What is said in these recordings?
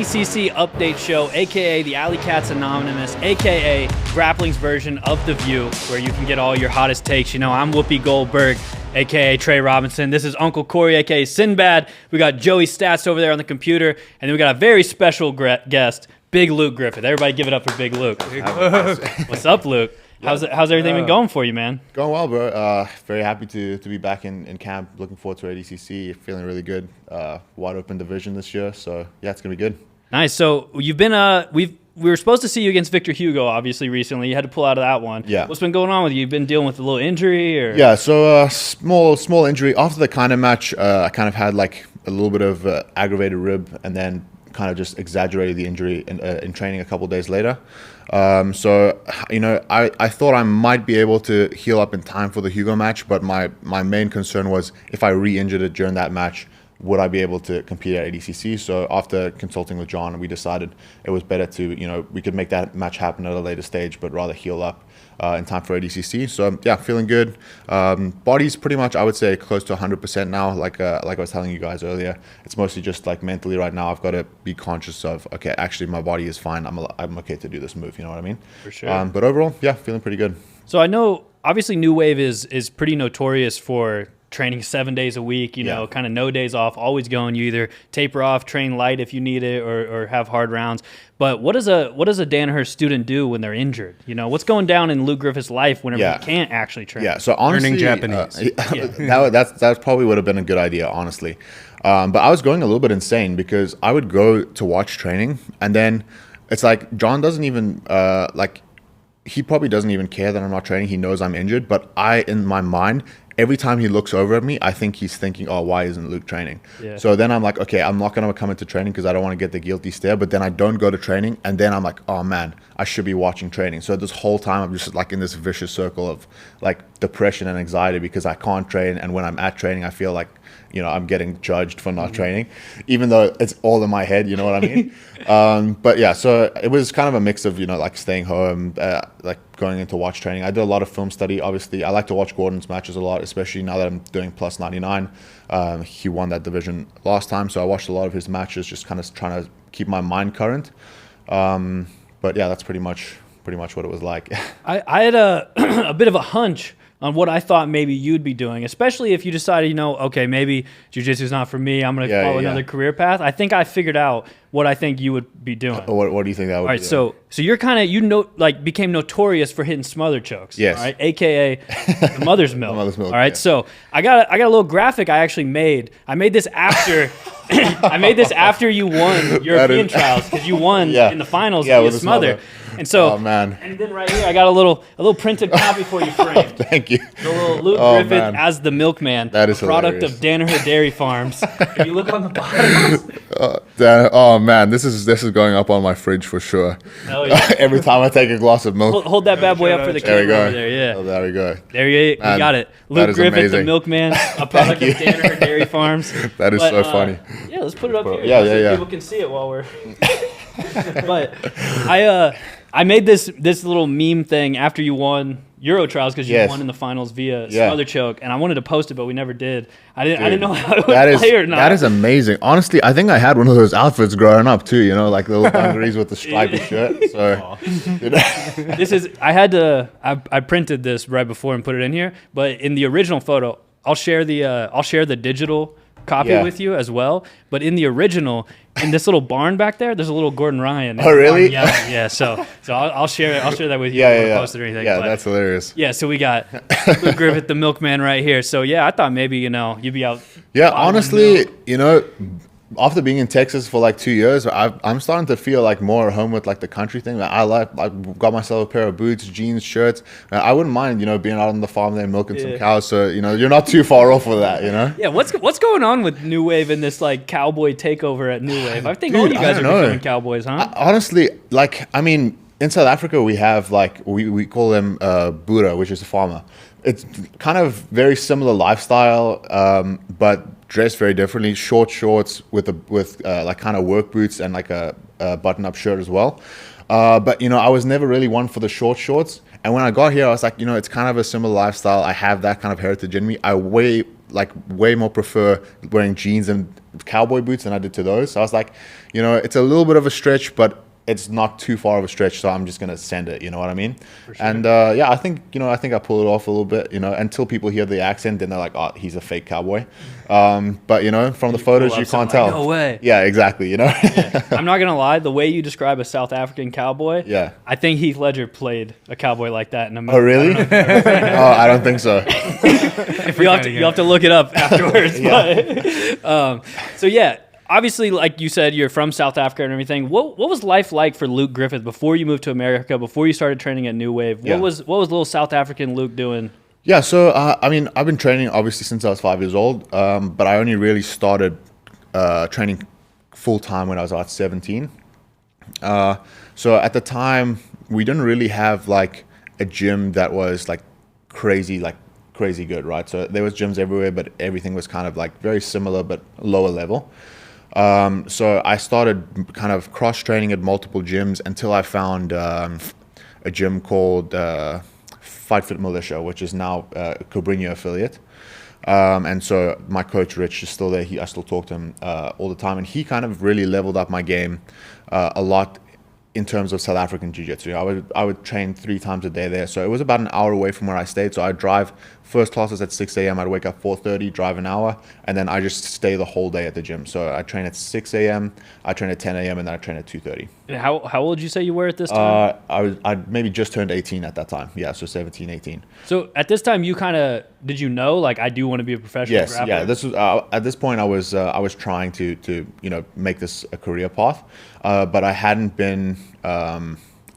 ADCC update show, aka the Alley Cats Anonymous, aka grappling's version of The View, where you can get all your hottest takes. You know, I'm Whoopi Goldberg, aka Trey Robinson. This is Uncle Corey, aka Sinbad. We got Joey Stats over there on the computer, and then we got a very special guest, Big Luke Griffith. Everybody give it up for Big Luke. What's up, Luke? How's everything been going for you, man? Going well, bro. Very happy to be back in camp. Looking forward to ADCC. Feeling really good. Wide open division this year, so yeah, it's gonna be good. Nice. So you've been we were supposed to see you against Victor Hugo, obviously recently. You had to pull out of that one. Yeah. What's been going on with you? You've been dealing with a little injury, or? Yeah. So small injury after the kind of match. I kind of had like a little bit of aggravated rib, and then kind of just exaggerated the injury in training a couple of days later. So, you know, I thought I might be able to heal up in time for the Hugo match, but my main concern was if I re-injured it during that match, would I be able to compete at ADCC? So after consulting with John, we decided it was better to, you know, we could make that match happen at a later stage, but rather heal up in time for ADCC. So yeah, feeling good. Body's pretty much, I would say, close to 100% now. Like I was telling you guys earlier, it's mostly just like mentally right now. I've got to be conscious of, okay, actually my body is fine. I'm okay to do this move. You know what I mean? For sure. But overall, yeah, feeling pretty good. So I know, obviously, New Wave is pretty notorious for training 7 days a week, you know, kind of no days off, always going. You either taper off, train light if you need it, or have hard rounds. But what does a Danaher student do when they're injured? You know, what's going down in Luke Griffith's life whenever he can't actually train? Yeah, so honestly, learning Japanese. That probably would have been a good idea, honestly. But I was going a little bit insane because I would go to watch training, and then it's like John doesn't even he probably doesn't even care that I'm not training. He knows I'm injured, but in my mind, every time he looks over at me, I think he's thinking, oh, why isn't Luke training? Yeah. So then I'm like, okay, I'm not going to come into training because I don't want to get the guilty stare. But then I don't go to training. And then I'm like, oh, man, I should be watching training. So this whole time I'm just like in this vicious circle of like depression and anxiety because I can't train. And when I'm at training, I feel like, you know, I'm getting judged for not training, even though it's all in my head, you know what I mean? But yeah, so it was kind of a mix of, you know, like staying home, like going into watch training. I did a lot of film study, obviously. I like to watch Gordon's matches a lot, especially now that I'm doing plus 99. He won that division last time, so I watched a lot of his matches, just kind of trying to keep my mind current. But yeah, that's pretty much what it was like. I had a bit of a hunch on what I thought maybe you'd be doing, especially if you decided, you know, okay, maybe jiu-jitsu is not for me. I'm going to follow another career path. I think I figured out what I think you would be doing. What do you think that would be? All right, so you're kind of, you know, like became notorious for hitting smother chokes. Yes. All right, AKA the mother's milk. The mother's milk. All right, so I got a little graphic I actually made. I made this after you won European trials because you won in the finals with smother. And so, and then right here, I got a little printed copy for you framed. Thank you. The little Luke Griffith as the Milkman, that is a product of Danaher Dairy Farms. If you look on the bottom. Oh man, this is going up on my fridge for sure. Hell yeah. Every time I take a glass of milk. Hold that bad boy up for the camera over there. Yeah. Oh, there we go. There you got it. Luke Griffith, the Milkman, a product of Danaher Dairy Farms. That is so funny. Yeah, let's put it up here. Yeah. People can see it while we're. But I made this little meme thing after you won Euro trials because you won in the finals via smother choke, and I wanted to post it, but we never did. I didn't know how it would play or not. That is amazing. Honestly, I think I had one of those outfits growing up too. You know, like the little dungarees with the stripy shirt. So this is I printed this right before and put it in here, but in the original photo, I'll share the digital copy with you as well. But in the original, in this little barn back there, there's a little Gordon Ryan. Oh, really? Yeah. So I'll share it. I'll share that with you. Yeah. Post it or anything. Yeah, that's hilarious. Yeah. So we got Luke Griffith, the Milkman, right here. So yeah, I thought maybe you'd be out. Yeah, honestly, you know, after being in Texas for like 2 years, I'm starting to feel like more at home with like the country thing. I got myself a pair of boots, jeans, shirts. I wouldn't mind, you know, being out on the farm there milking some cows. So, you know, you're not too far off with that, you know? Yeah, what's going on with New Wave and this like cowboy takeover at New Wave? I think all you guys are becoming cowboys, huh? Honestly, like, I mean, in South Africa, we have like, we call them Boera, which is a farmer. It's kind of very similar lifestyle, but dressed very differently. Short shorts with like kind of work boots and like a button-up shirt as well. But you know, I was never really one for the short shorts, And when I got here, I was like, you know, it's kind of a similar lifestyle. I have that kind of heritage in me. I way more prefer wearing jeans and cowboy boots than I did to those. So I was like, you know, it's a little bit of a stretch, but it's not too far of a stretch, so I'm just gonna send it. You know what I mean? For sure. And yeah, I think I pull it off a little bit. You know, until people hear the accent, then they're like, oh, he's a fake cowboy. But you know, from the photos, you can't tell. No way. Yeah, exactly. You know. Yeah. I'm not gonna lie. The way you describe a South African cowboy, yeah, I think Heath Ledger played a cowboy like that in a movie. Oh, really? I don't think so. You have to look it up afterwards. Yeah. But, so yeah. Obviously, like you said, you're from South Africa and everything. What was life like for Luke Griffith before you moved to America, before you started training at New Wave? What was little South African Luke doing? Yeah, so, I mean, I've been training, obviously, since I was 5 years old, but I only really started training full-time when I was about 17. So at the time, we didn't really have, like, a gym that was, like, crazy good, right? So there was gyms everywhere, but everything was kind of, like, very similar but lower level. So I started kind of cross-training at multiple gyms until I found a gym called Fight Fit Militia, which is now a Cobrinha affiliate. And so my coach, Rich, is still there. I still talk to him all the time. And he kind of really leveled up my game a lot in terms of South African Jiu-Jitsu. I would train 3 times a day there. So it was about an hour away from where I stayed. So I'd drive, first classes at 6 a.m. I'd wake up 4:30, drive an hour, and then I just stay the whole day at the gym. So I train at 6 a.m., I train at 10 a.m., and then I train at 2:30. And how old did you say you were at this time? I maybe just turned 18 at that time. Yeah, so 17, 18. So at this time, you kind of, did you know, like, I do want to be a professional grappler? Yeah. This was at this point I was trying to make this a career path, but I hadn't been.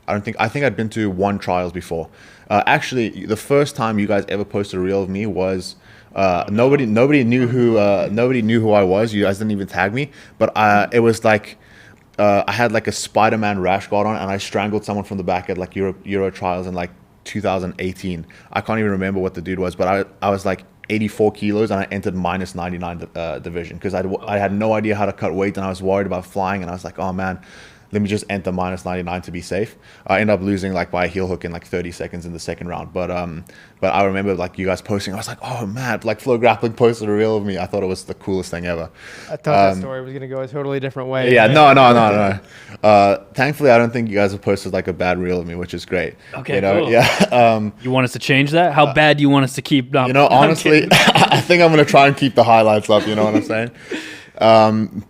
I think I'd been to 1 trials before. Actually, the first time you guys ever posted a reel of me was nobody knew who I was. You guys didn't even tag me, but it was like I had like a Spider-Man rash guard on, and I strangled someone from the back at like Euro trials in like 2018. I can't even remember what the dude was, but I was like 84 kilos and I entered minus 99 division because I had no idea how to cut weight, and I was worried about flying, and I was like, oh man, let me just enter minus 99 to be safe. I ended up losing like by a heel hook in like 30 seconds in the second round. But I remember like you guys posting, I was like, oh man, like FloGrappling posted a reel of me. I thought it was the coolest thing ever. I thought that story was going to go a totally different way. Yeah, no. Thankfully, I don't think you guys have posted like a bad reel of me, which is great. Okay, cool. Yeah. You want us to change that? How bad do you want us to keep? Honestly, I think I'm going to try and keep the highlights up. You know what I'm saying?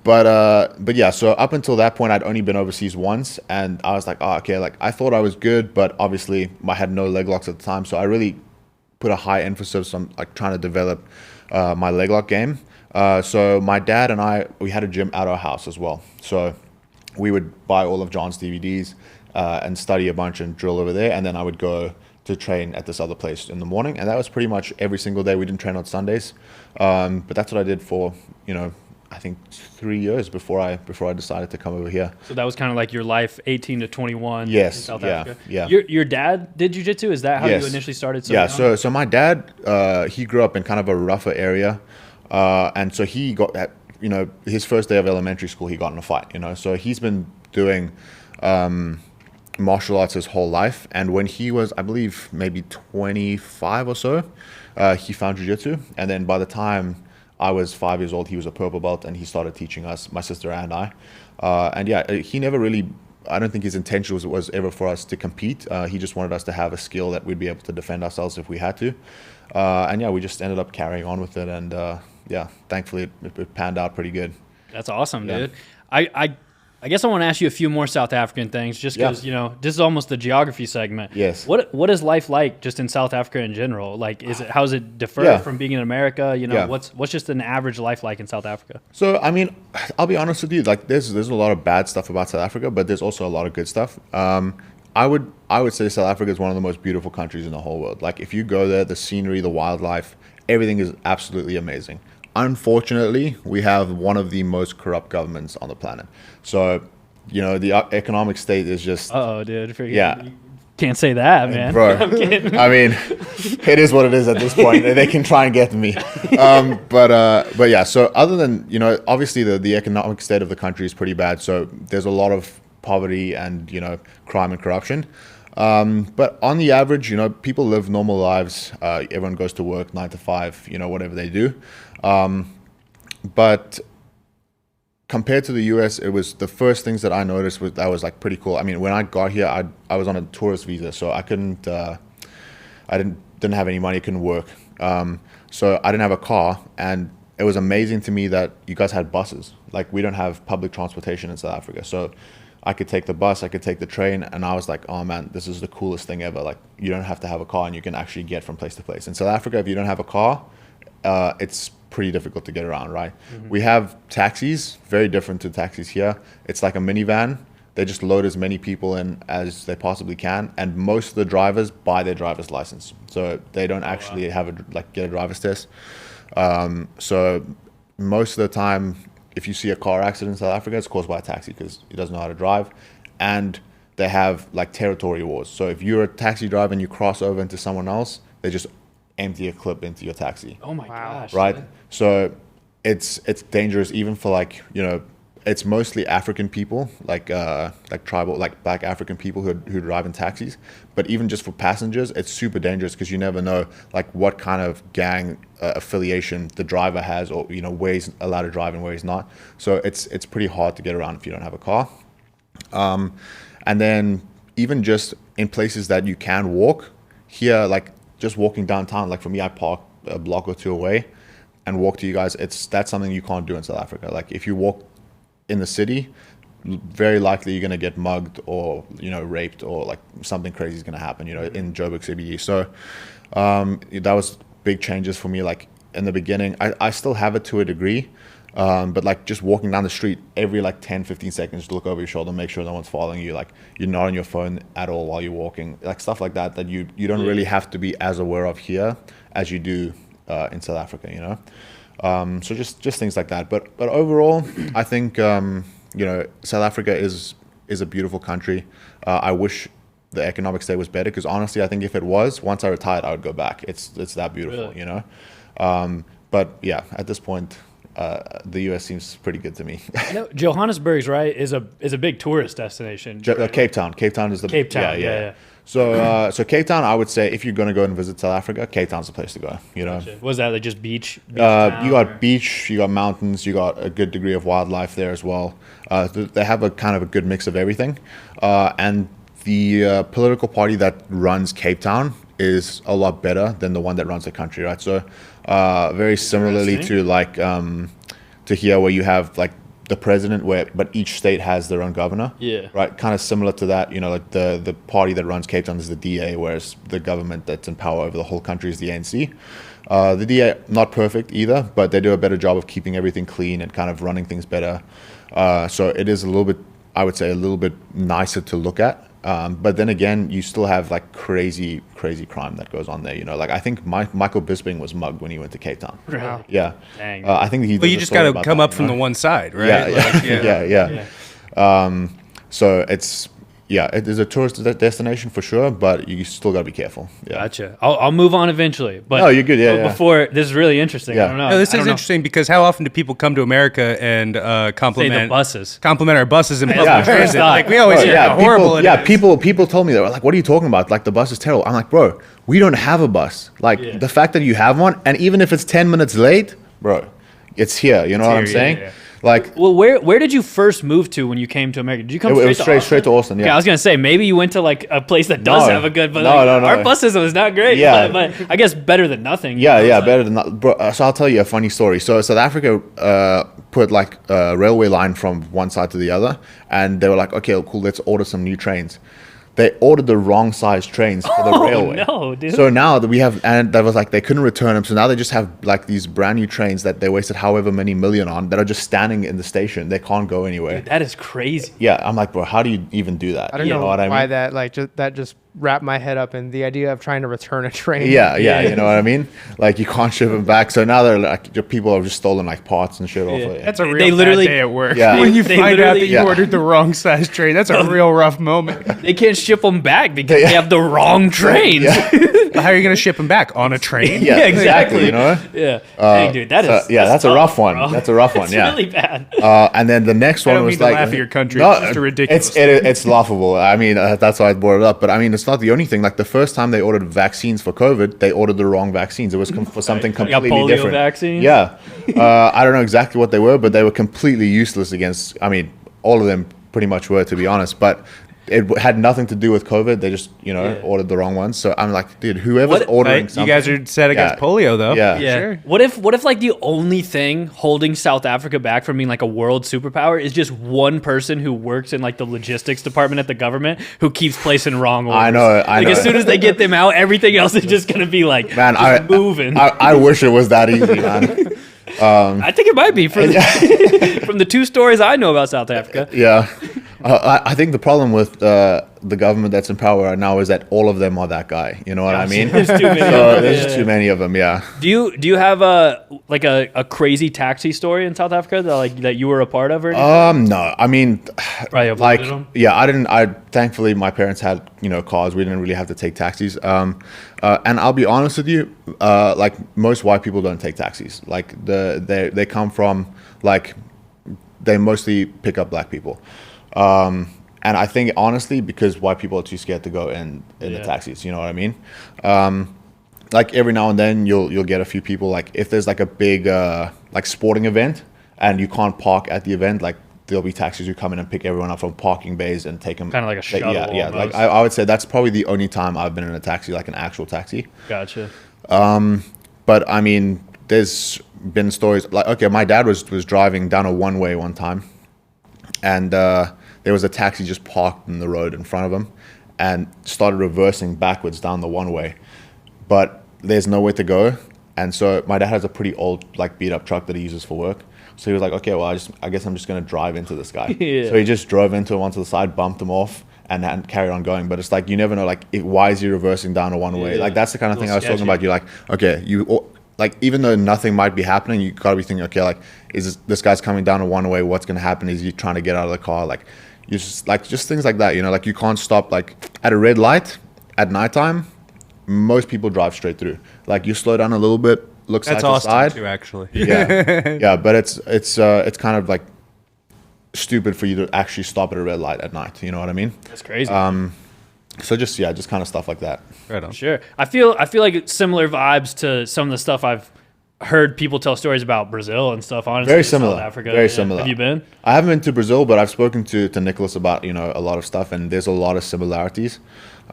But yeah, so up until that point, I'd only been overseas once, and I was like, oh, okay, like I thought I was good, but obviously I had no leg locks at the time, so I really put a high emphasis on like trying to develop my leg lock game. So my dad and we had a gym at our house as well, so we would buy all of John's DVDs and study a bunch and drill over there, and then I would go to train at this other place in the morning, and that was pretty much every single day. We didn't train on Sundays, but that's what I did for I think 3 years before I decided to come over here. So that was kind of like your life, 18 to 21. Yes, in South Africa. Yeah. Your dad did jiu-jitsu? Is that how you initially started? So my dad, he grew up in kind of a rougher area, and so he got at his first day of elementary school, he got in a fight. So he's been doing martial arts his whole life, and when he was, I believe, maybe 25 or so, he found jiu-jitsu, and then by the time I was 5 years old, he was a purple belt, and he started teaching us, my sister and I. And yeah, he never really, I don't think his intention was ever for us to compete. He just wanted us to have a skill that we'd be able to defend ourselves if we had to. And yeah, we just ended up carrying on with it. And yeah, thankfully it panned out pretty good. That's awesome, dude. I guess I want to ask you a few more South African things, just because this is almost the geography segment. Yes. What is life like just in South Africa in general? Like, how does it differ from being in America? What's just an average life like in South Africa? So I mean, I'll be honest with you. Like, there's a lot of bad stuff about South Africa, but there's also a lot of good stuff. I would say South Africa is one of the most beautiful countries in the whole world. Like, if you go there, the scenery, the wildlife, everything is absolutely amazing. Unfortunately, we have one of the most corrupt governments on the planet. So, the economic state is just... Uh-oh, dude. You can't say that, man. Bro, I'm kidding. I mean, it is what it is at this point. They can try and get me. But yeah, so other than, obviously the economic state of the country is pretty bad. So there's a lot of poverty and, crime and corruption. But on the average, you know, people live normal lives. Everyone goes to work 9 to 5, you know, whatever they do. But compared to the US, it was the first things that I noticed that was like pretty cool. I mean, when I got here, I was on a tourist visa, so I couldn't, I didn't have any money, couldn't work. So I didn't have a car, and it was amazing to me that you guys had buses. Like, we don't have public transportation in South Africa, so I could take the bus, I could take the train, and I was like, oh man, this is the coolest thing ever. Like, you don't have to have a car, and you can actually get from place to place. In South Africa, if you don't have a car, it's pretty difficult to get around, right? We have taxis, very different to taxis here. It's like a minivan. They just load as many people in as they possibly can, and most of the drivers buy their driver's license, so they don't actually get a driver's test. So most of the time, if you see a car accident in South Africa, it's caused by a taxi because he doesn't know how to drive, and they have like territory wars. So if you're a taxi driver and you cross over into someone else, they just empty a clip into your taxi. Oh my gosh! Right? Man. So it's dangerous even for, like, you know, it's mostly African people, like tribal, like black African people who drive in taxis. But even just for passengers, it's super dangerous because you never know like what kind of gang affiliation the driver has, or, you know, where he's allowed to drive and where he's not. So it's pretty hard to get around if you don't have a car. And then even just in places that you can walk here, like just walking downtown, like for me, I park a block or two away and walk to you guys. That's something you can't do in South Africa. Like if you walk in the city, very likely you're going to get mugged or, you know, raped, or like something crazy is going to happen, you know, in Joburg CBD. So that was big changes for me. Like in the beginning, I still have it to a degree, but like just walking down the street every like 10-15 seconds, look over your shoulder, make sure no one's following you, like you're not on your phone at all while you're walking, like stuff like that you don't really have to be as aware of here as you do in South Africa, you know. So just things like that. But overall, I think you know, South Africa is a beautiful country. I wish the economic state was better, because honestly, I think if it was, once I retired, I would go back. It's that beautiful, really? You know. But yeah, at this point, the US seems pretty good to me. You know, Johannesburg's right is a big tourist destination. Right? Cape Town is the Cape Town. Yeah. So Cape Town, I would say if you're going to go and visit South Africa, Cape Town's the place to go, you know. Gotcha. Was that like just beach you got beach, you got mountains, you got a good degree of wildlife there as well. They have a kind of a good mix of everything. And the political party that runs Cape Town is a lot better than the one that runs the country, right? So very similarly to like to here, where you have like the president, but each state has their own governor. Yeah. Right. Kind of similar to that, you know, like the party that runs Cape Town is the DA, whereas the government that's in power over the whole country is the ANC. The DA, not perfect either, but they do a better job of keeping everything clean and kind of running things better. So it is a little bit, I would say, a little bit nicer to look at. But then again, you still have like crazy crime that goes on there. You know, like I think Michael Bisping was mugged when he went to Cape Town. Wow. Yeah. Dang. I think he. But you just got to come up from the one side, right? Yeah. So it is a tourist destination for sure, but you still got to be careful. Yeah. Gotcha. I'll move on eventually. But no, you're good. Yeah. Before, this is really interesting. Yeah. I don't know. No, this is interesting because how often do people come to America and compliment our buses and public transit? Like we always hear how horrible it is. People told me, they were like, "What are you talking about? Like the bus is terrible." I'm like, "Bro, we don't have a bus. Like the fact that you have one, and even if it's 10 minutes late, bro, it's here. You know what I'm saying?" Yeah. Like, well, where did you first move to when you came to America? Did you come straight to Austin? Yeah. Okay, I was gonna say maybe you went to like a place that does have a good, but no. Our bus system is not great. Yeah. but I guess better than nothing. Better than that. Bro, so I'll tell you a funny story. So South Africa put like a railway line from one side to the other, and they were like, "Okay, cool, let's order some new trains." They ordered the wrong size trains for the railway. No, dude. So now that we have, and that was like they couldn't return them. So now they just have like these brand new trains that they wasted however many million on that are just standing in the station. They can't go anywhere. Dude, that is crazy. Yeah, I'm like, bro, how do you even do that? I don't know why that like that just wrapped my head up in the idea of trying to return a train. Yeah, you know what I mean? Like you can't ship them back. So now they're like, people have just stolen like parts and shit off of it. That's a real bad day at work. Yeah. When you find out that you ordered the wrong size train, that's a real rough moment. They can't ship them back because they have the wrong trains. How are you going to ship them back? On a train? Yeah, exactly. You know? Yeah. Hey, dude, that's a rough one. Bro. That's a rough one. It's really bad. And then the next one was like, laugh at your country. It's just ridiculous. It's laughable. I mean, that's why I brought it up. But I mean, it's not the only thing. Like the first time they ordered vaccines for COVID, they ordered the wrong vaccines. It was for something completely polio different. Vaccines? Yeah. I don't know exactly what they were, but they were completely useless against, I mean, all of them pretty much were, to be honest. But it had nothing to do with COVID. They just, ordered the wrong ones. So I'm like, dude, whoever's ordering something. You guys are set against polio, though. Yeah. Sure. What if like the only thing holding South Africa back from being like a world superpower is just one person who works in like the logistics department at the government who keeps placing wrong orders? I know. Like as soon as they get them out, everything else is just going to be like moving. I wish it was that easy, man. I think it might be from the 2 stories I know about South Africa. Yeah. I think the problem with the government that's in power right now is that all of them are that guy. You know what I mean? There's too many. There's just too many of them. Yeah. Do you have a crazy taxi story in South Africa that you were a part of or anything? No. I mean, them? Yeah, I didn't. Thankfully my parents had cars. We didn't really have to take taxis. And I'll be honest with you, like most white people don't take taxis. Like they come from like they mostly pick up black people. And I think honestly, because white people are too scared to go in the taxis, you know what I mean? Like every now and then you'll get a few people, like if there's like a big like sporting event and you can't park at the event, like there'll be taxis who come in and pick everyone up from parking bays and take them. Kind of like a shuttle. Yeah. Like I would say that's probably the only time I've been in a taxi, like an actual taxi. Gotcha. But I mean, there's been stories like, okay, my dad was driving down a one-way one time, and there was a taxi just parked in the road in front of him and started reversing backwards down the one-way, but there's nowhere to go. And so my dad has a pretty old, like beat up truck that he uses for work. So he was like, okay, well, I guess I'm just going to drive into this guy. Yeah. So he just drove into him onto the side, bumped him off, and carried on going. But it's like, you never know, like, why is he reversing down a one-way? Like, that's the kind of thing I was talking about. You're like, okay, like, even though nothing might be happening, you got to be thinking, okay, like, is this guy's coming down a one-way? What's going to happen? Is he trying to get out of the car? Like, you just things like that, like you can't stop, like at a red light at nighttime, most people drive straight through. Like you slow down a little bit, look side to side. Too, actually. Yeah, but it's kind of like stupid for you to actually stop at a red light at night. You know what I mean? That's crazy. So just kind of stuff like that. Right on. Sure. I feel like it's similar vibes to some of the stuff I've heard people tell stories about Brazil and stuff. Honestly, very similar. South Africa. Very similar. Have you been? I haven't been to Brazil, but I've spoken to Nicholas about a lot of stuff, and there's a lot of similarities.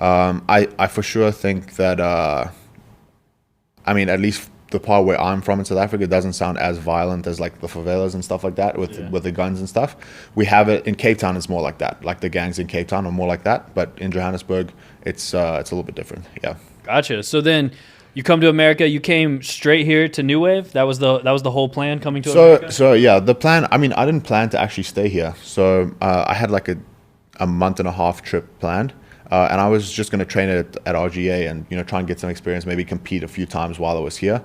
I for sure think that I mean, at least the part where I'm from in South Africa doesn't sound as violent as like the favelas and stuff like that with the guns and stuff. We have it in Cape Town. It's more like that. Like the gangs in Cape Town are more like that, but in Johannesburg, it's a little bit different. Yeah. Gotcha. So then, you come to America. You came straight here to New Wave. That was the whole plan coming to America. So yeah, the plan. I mean, I didn't plan to actually stay here. So I had like a month and a half trip planned, and I was just going to train at RGA and try and get some experience, maybe compete a few times while I was here.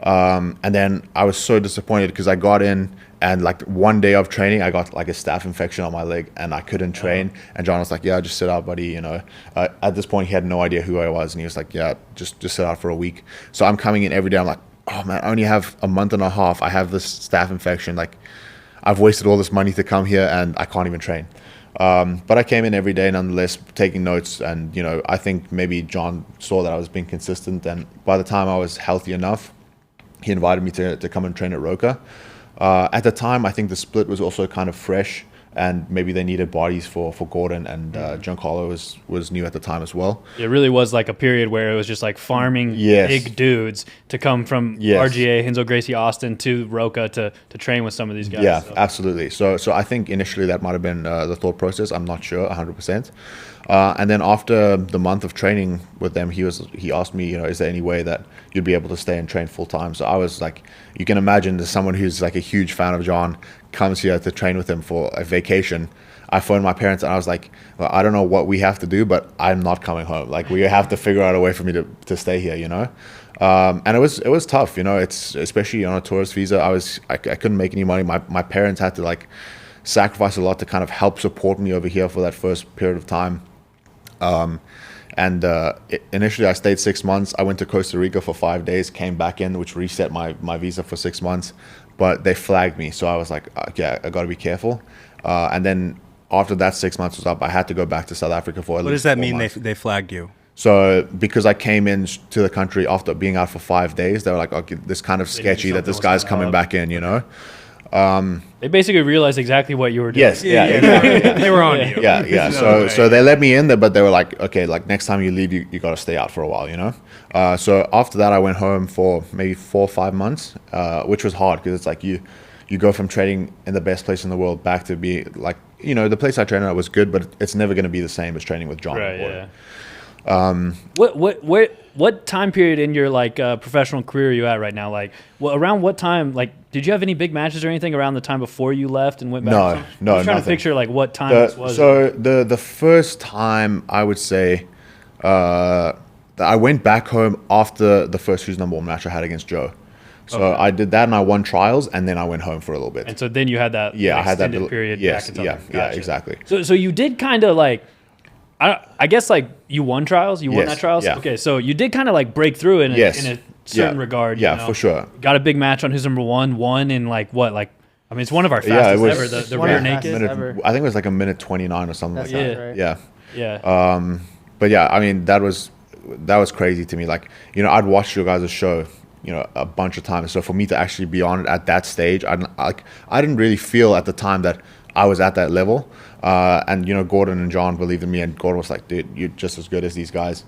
And then I was so disappointed because I got in and like one day of training, I got like a staph infection on my leg and I couldn't train. And John was like, yeah, just sit out, buddy. At this point, he had no idea who I was. And he was like, yeah, just sit out for a week. So I'm coming in every day. I'm like, oh man, I only have a month and a half. I have this staph infection. Like I've wasted all this money to come here and I can't even train. But I came in every day nonetheless, taking notes. And, I think maybe John saw that I was being consistent. And by the time I was healthy enough, he invited me to come and train at Roca. At the time, I think the split was also kind of fresh, and maybe they needed bodies for Gordon, and Giancarlo was new at the time as well. It really was like a period where it was just like farming big dudes to come from RGA, Renzo Gracie Austin to Roca to train with some of these guys. Yeah, so. Absolutely. So I think initially that might have been the thought process. I'm not sure 100%. And then after the month of training with them, he asked me, is there any way that you'd be able to stay and train full time? So I was like, you can imagine, as someone who's like a huge fan of John comes here to train with him for a vacation. I phoned my parents and I was like, well, I don't know what we have to do, but I'm not coming home. Like we have to figure out a way for me to stay here, And it was tough, It's especially on a tourist visa. I couldn't make any money. My parents had to like sacrifice a lot to kind of help support me over here for that first period of time. Initially I stayed 6 months. I went to Costa Rica for 5 days, came back in, which reset my visa for 6 months, but they flagged me. So I was like, okay, I got to be careful. And then after that 6 months was up, I had to go back to South Africa for at least What does that 4 mean? months. They flagged you? So because I came in to the country after being out for 5 days, they were like, okay, this kind of sketchy that this guy's coming back in, you know? They basically realized exactly what you were doing. Yes, yeah, exactly. Yeah. They were on you. Yeah. So they let me in there, but they were like, okay, like next time you leave, you got to stay out for a while, you know? So after that, I went home for maybe 4 or 5 months, which was hard because it's like you go from training in the best place in the world back to be like, you know, the place I trained at was good, but it's never going to be the same as training with John. Right, yeah. What time period in your like professional career are you at right now? Like, around what time? Like, did you have any big matches or anything around the time before you left and went back? No, I'm trying to picture like what time this was. So the first time I would say, I went back home after the first Who's Number One match I had against Joe. So I did that and I won trials and then I went home for a little bit. And so then you had that I had that period. Yes, back in yeah, Gotcha. exactly. So you did kind of like. I guess like you won trials. You won that trials. Yeah. Okay, so you did kind of like break through in a certain regard. Yeah, you know? for sure. Got a big match on Who's Number One. Won in like what? Like I mean, it's one of our fastest ever. The rear naked. I think it was like a minute 29 or something like that. Right. Yeah. Yeah. But yeah, I mean that was crazy to me. Like, you know, I'd watched your guys' show, you know, a bunch of times. So for me to actually be on it at that stage, I didn't really feel at the time that I was at that level. And you know, Gordon and John believed in me, and Gordon was like, "Dude, you're just as good as these guys."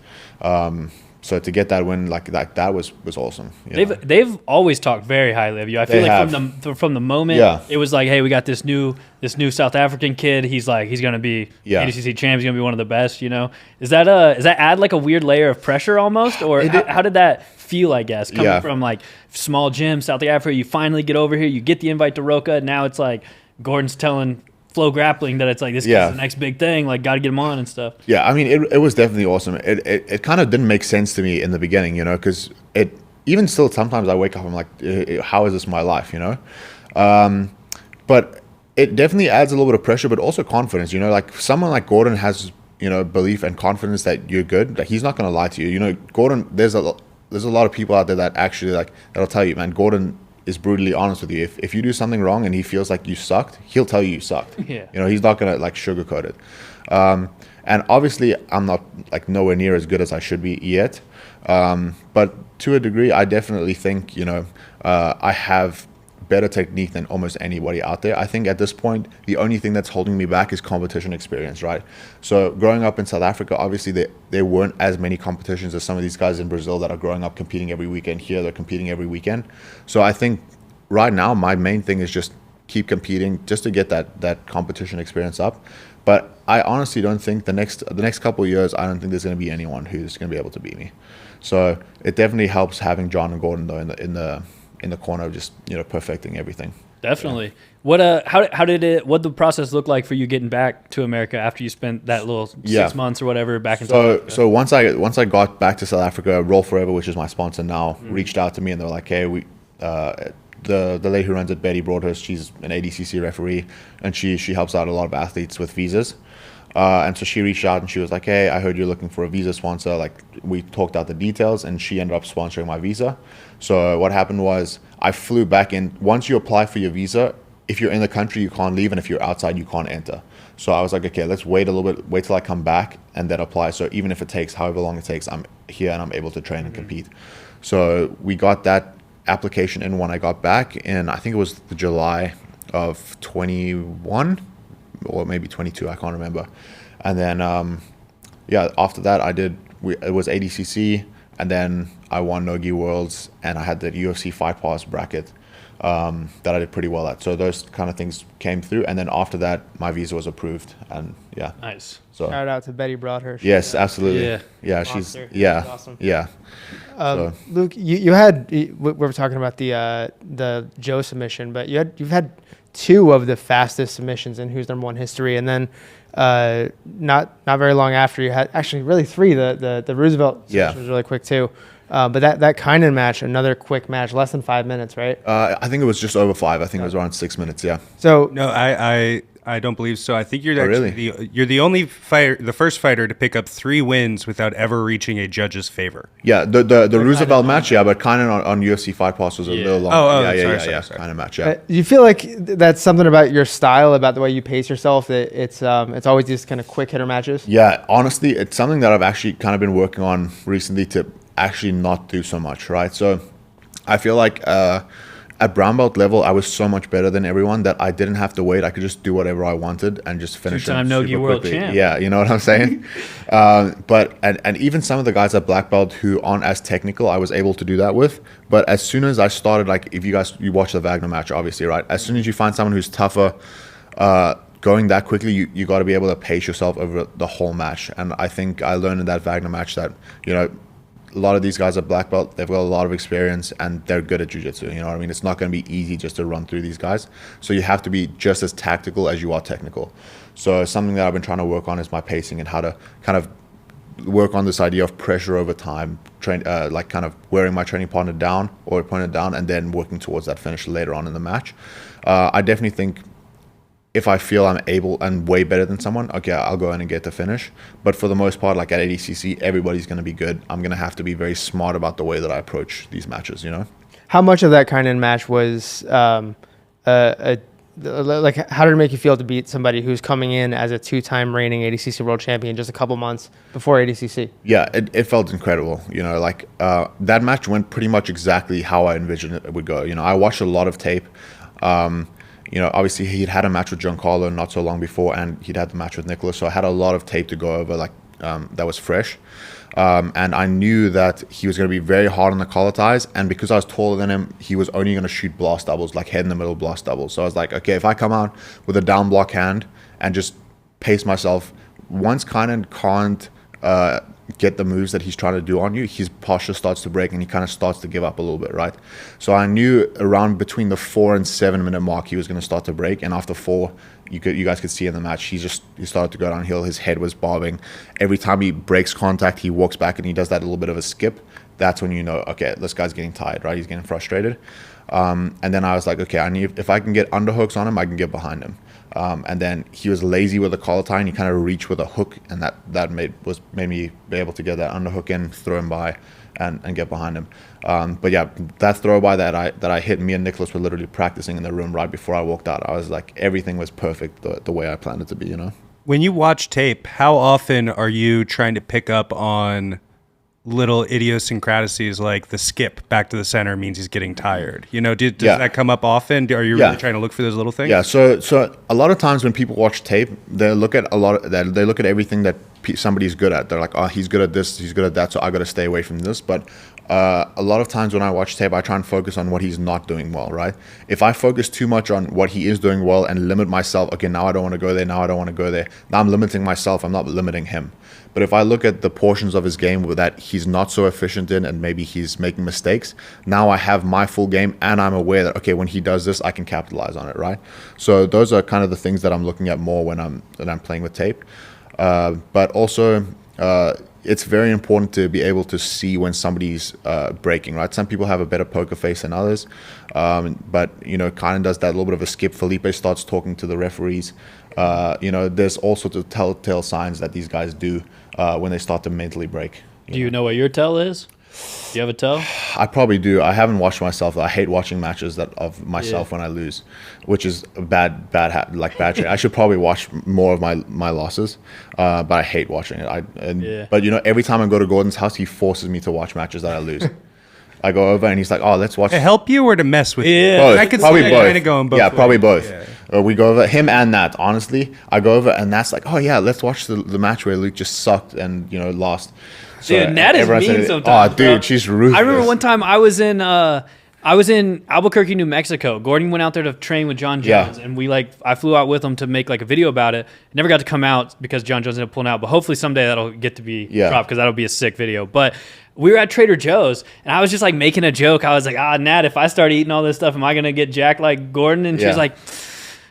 So to get that win like that was awesome. They've always talked very highly of you. I feel like from the moment it was like, hey, we got this new South African kid. He's gonna be ADCC champ. He's gonna be one of the best. You know, does that add like a weird layer of pressure almost, or how did that feel? I guess coming from like small gym South Africa, you finally get over here, you get the invite to Roca. Now it's like Gordon's telling FloGrappling that it's like this is the next big thing, like got to get him on and stuff. Yeah, I mean it was definitely awesome. It kind of didn't make sense to me in the beginning, you know, because it even still sometimes I wake up, I'm like, how is this my life, you know? But it definitely adds a little bit of pressure, but also confidence, you know, like someone like Gordon has, you know, belief and confidence that you're good. Like he's not going to lie to you, you know. Gordon, there's a lot of people out there that actually like that'll tell you, man, Gordon is brutally honest with you. If you do something wrong and he feels like you sucked, he'll tell you sucked. Yeah. You know, he's not gonna like sugarcoat it. And obviously, I'm not like nowhere near as good as I should be yet. But to a degree, I definitely think, you know, I have better technique than almost anybody out there. I think at this point, the only thing that's holding me back is competition experience, right? So growing up in South Africa, obviously there weren't as many competitions as some of these guys in Brazil that are growing up competing every weekend. Here, they're competing every weekend. So I think right now, my main thing is just keep competing just to get that competition experience up. But I honestly don't think the next couple of years, I don't think there's going to be anyone who's going to be able to beat me. So it definitely helps having John and Gordon though in the corner of just, you know, perfecting everything. Definitely. What what the process look like for you getting back to America after you spent that little 6 months or whatever back in South Africa? So once I got back to South Africa, Roll Forever, which is my sponsor now, reached out to me and they were like, hey, the lady who runs it, Betty Broadhurst, she's an ADCC referee and she helps out a lot of athletes with visas. And so she reached out and she was like, hey, I heard you're looking for a visa sponsor. Like, we talked out the details and she ended up sponsoring my visa. So what happened was I flew back in. Once you apply for your visa, if you're in the country, you can't leave. And if you're outside, you can't enter. So I was like, okay, let's wait a little bit, wait till I come back and then apply. So even if it takes however long it takes, I'm here and I'm able to train and compete. So we got that application in when I got back. And I think it was the July of 21. Or maybe 22, I can't remember. And then, after that, it was ADCC, and then I won Nogi Worlds, and I had the UFC Fight Pass bracket that I did pretty well at. So those kind of things came through, and then after that, my visa was approved, and yeah. Nice. So shout out to Betty Broadhurst. Yes, absolutely. Yeah, she's awesome. Yeah. So. Luke, you had we were talking about the Joe submission, but you've had 2 of the fastest submissions in Who's Number One history, and then not very long after you had actually really 3. The Roosevelt submission was really quick too. But that Kynan match, another quick match, less than 5 minutes, right? I think it was just over 5. I think it was around 6 minutes. Yeah. So no, I I don't believe so. I think you're actually you're the only fighter, the first fighter to pick up 3 wins without ever reaching a judge's favor. Yeah, the Roosevelt match, but kind of on UFC Fight Pass was a little long. Sorry. Kind of match. Yeah. You feel like that's something about your style, about the way you pace yourself, that it's always just kind of quick hitter matches? Yeah, honestly, it's something that I've actually kind of been working on recently to actually not do so much, right? So I feel like at brown belt level, I was so much better than everyone that I didn't have to wait. I could just do whatever I wanted and just finish it. Two-time Nogi world champ. Yeah, you know what I'm saying? But even some of the guys at black belt who aren't as technical, I was able to do that with. But as soon as I started, like if you watch the Wagner match, obviously, right? As soon as you find someone who's tougher, going that quickly, you got to be able to pace yourself over the whole match. And I think I learned in that Wagner match that, a lot of these guys are black belt, they've got a lot of experience and they're good at jiu-jitsu, you know what I mean? It's not going to be easy just to run through these guys. So you have to be just as tactical as you are technical. So something that I've been trying to work on is my pacing and how to kind of work on this idea of pressure over time, like kind of wearing my training partner down or opponent down and then working towards that finish later on in the match. I definitely think if I feel I'm able and way better than someone, okay, I'll go in and get the finish. But for the most part, like at ADCC, everybody's going to be good. I'm going to have to be very smart about the way that I approach these matches, How much of that kind of match was, like, how did it make you feel to beat somebody who's coming in as a 2-time reigning ADCC world champion just a couple months before ADCC? Yeah, it felt incredible. That match went pretty much exactly how I envisioned it would go. I watched a lot of tape. Obviously he'd had a match with Giancarlo not so long before, and he'd had the match with Nicholas. So I had a lot of tape to go over, that was fresh. And I knew that he was going to be very hard on the collar ties. And because I was taller than him, he was only going to shoot blast doubles, like head in the middle blast doubles. So I was like, okay, if I come out with a down block hand and just pace myself, once Kynan can't get the moves that he's trying to do on you, his posture starts to break and he kind of starts to give up a little bit, right? So I knew around between the 4 and 7 minute mark he was going to start to break, and after 4 you guys could see in the match he started to go downhill. His head was bobbing. Every time he breaks contact, he walks back and he does that little bit of a skip. That's when you know, okay, this guy's getting tired, right? He's getting frustrated. And then I was like, okay, if I can get underhooks on him, I can get behind him. And then he was lazy with the collar tie and he kind of reached with a hook, and that made me be able to get that underhook in, throw him by and get behind him. But yeah, that throw by that I hit, me and Nicholas were literally practicing in the room right before I walked out. I was like, everything was perfect the way I planned it to be, When you watch tape, how often are you trying to pick up on little idiosyncrasies like the skip back to the center means he's getting tired? Does that come up often? Are you really trying to look for those little things? Yeah. So a lot of times when people watch tape, they look at everything that somebody's good at. They're like, oh, he's good at this, he's good at that, so I got to stay away from this. But a lot of times when I watch tape, I try and focus on what he's not doing well, right? If I focus too much on what he is doing well and limit myself, okay, now I don't want to go there, now I don't want to go there. Now I'm limiting myself, I'm not limiting him. But if I look at the portions of his game that he's not so efficient in and maybe he's making mistakes, now I have my full game and I'm aware that, okay, when he does this, I can capitalize on it, right? So those are kind of the things that I'm looking at more when I'm playing with tape. But also, it's very important to be able to see when somebody's breaking, right? Some people have a better poker face than others. But, Kynan does that little bit of a skip. Felipe starts talking to the referees. There's all sorts of telltale signs that these guys do when they start to mentally break. Do you know what your tell is? Do you have a tell? I probably do. I haven't watched myself. I hate watching matches of myself when I lose, which is a bad trait. I should probably watch more of my losses, but I hate watching it. But every time I go to Gordon's house, he forces me to watch matches that I lose. I go over and he's like, "Oh, let's watch." To help you or to mess with you? Both. I could probably see both. Kind of going both. Yeah, probably both. Yeah. We go over him and Nat. Honestly, I go over and Nat's like, "Oh yeah, let's watch the match where Luke just sucked and lost." So dude, Nat is mean sometimes. Oh, dude, she's ruthless. I remember one time I was in Albuquerque, New Mexico. Gordon went out there to train with John Jones, and I flew out with him to make a video about it. Never got to come out because John Jones ended up pulling out, but hopefully someday that'll get to be dropped because that'll be a sick video. But we were at Trader Joe's, and I was just making a joke. I was like, Nat, if I start eating all this stuff, am I gonna get jacked like Gordon? And she was like,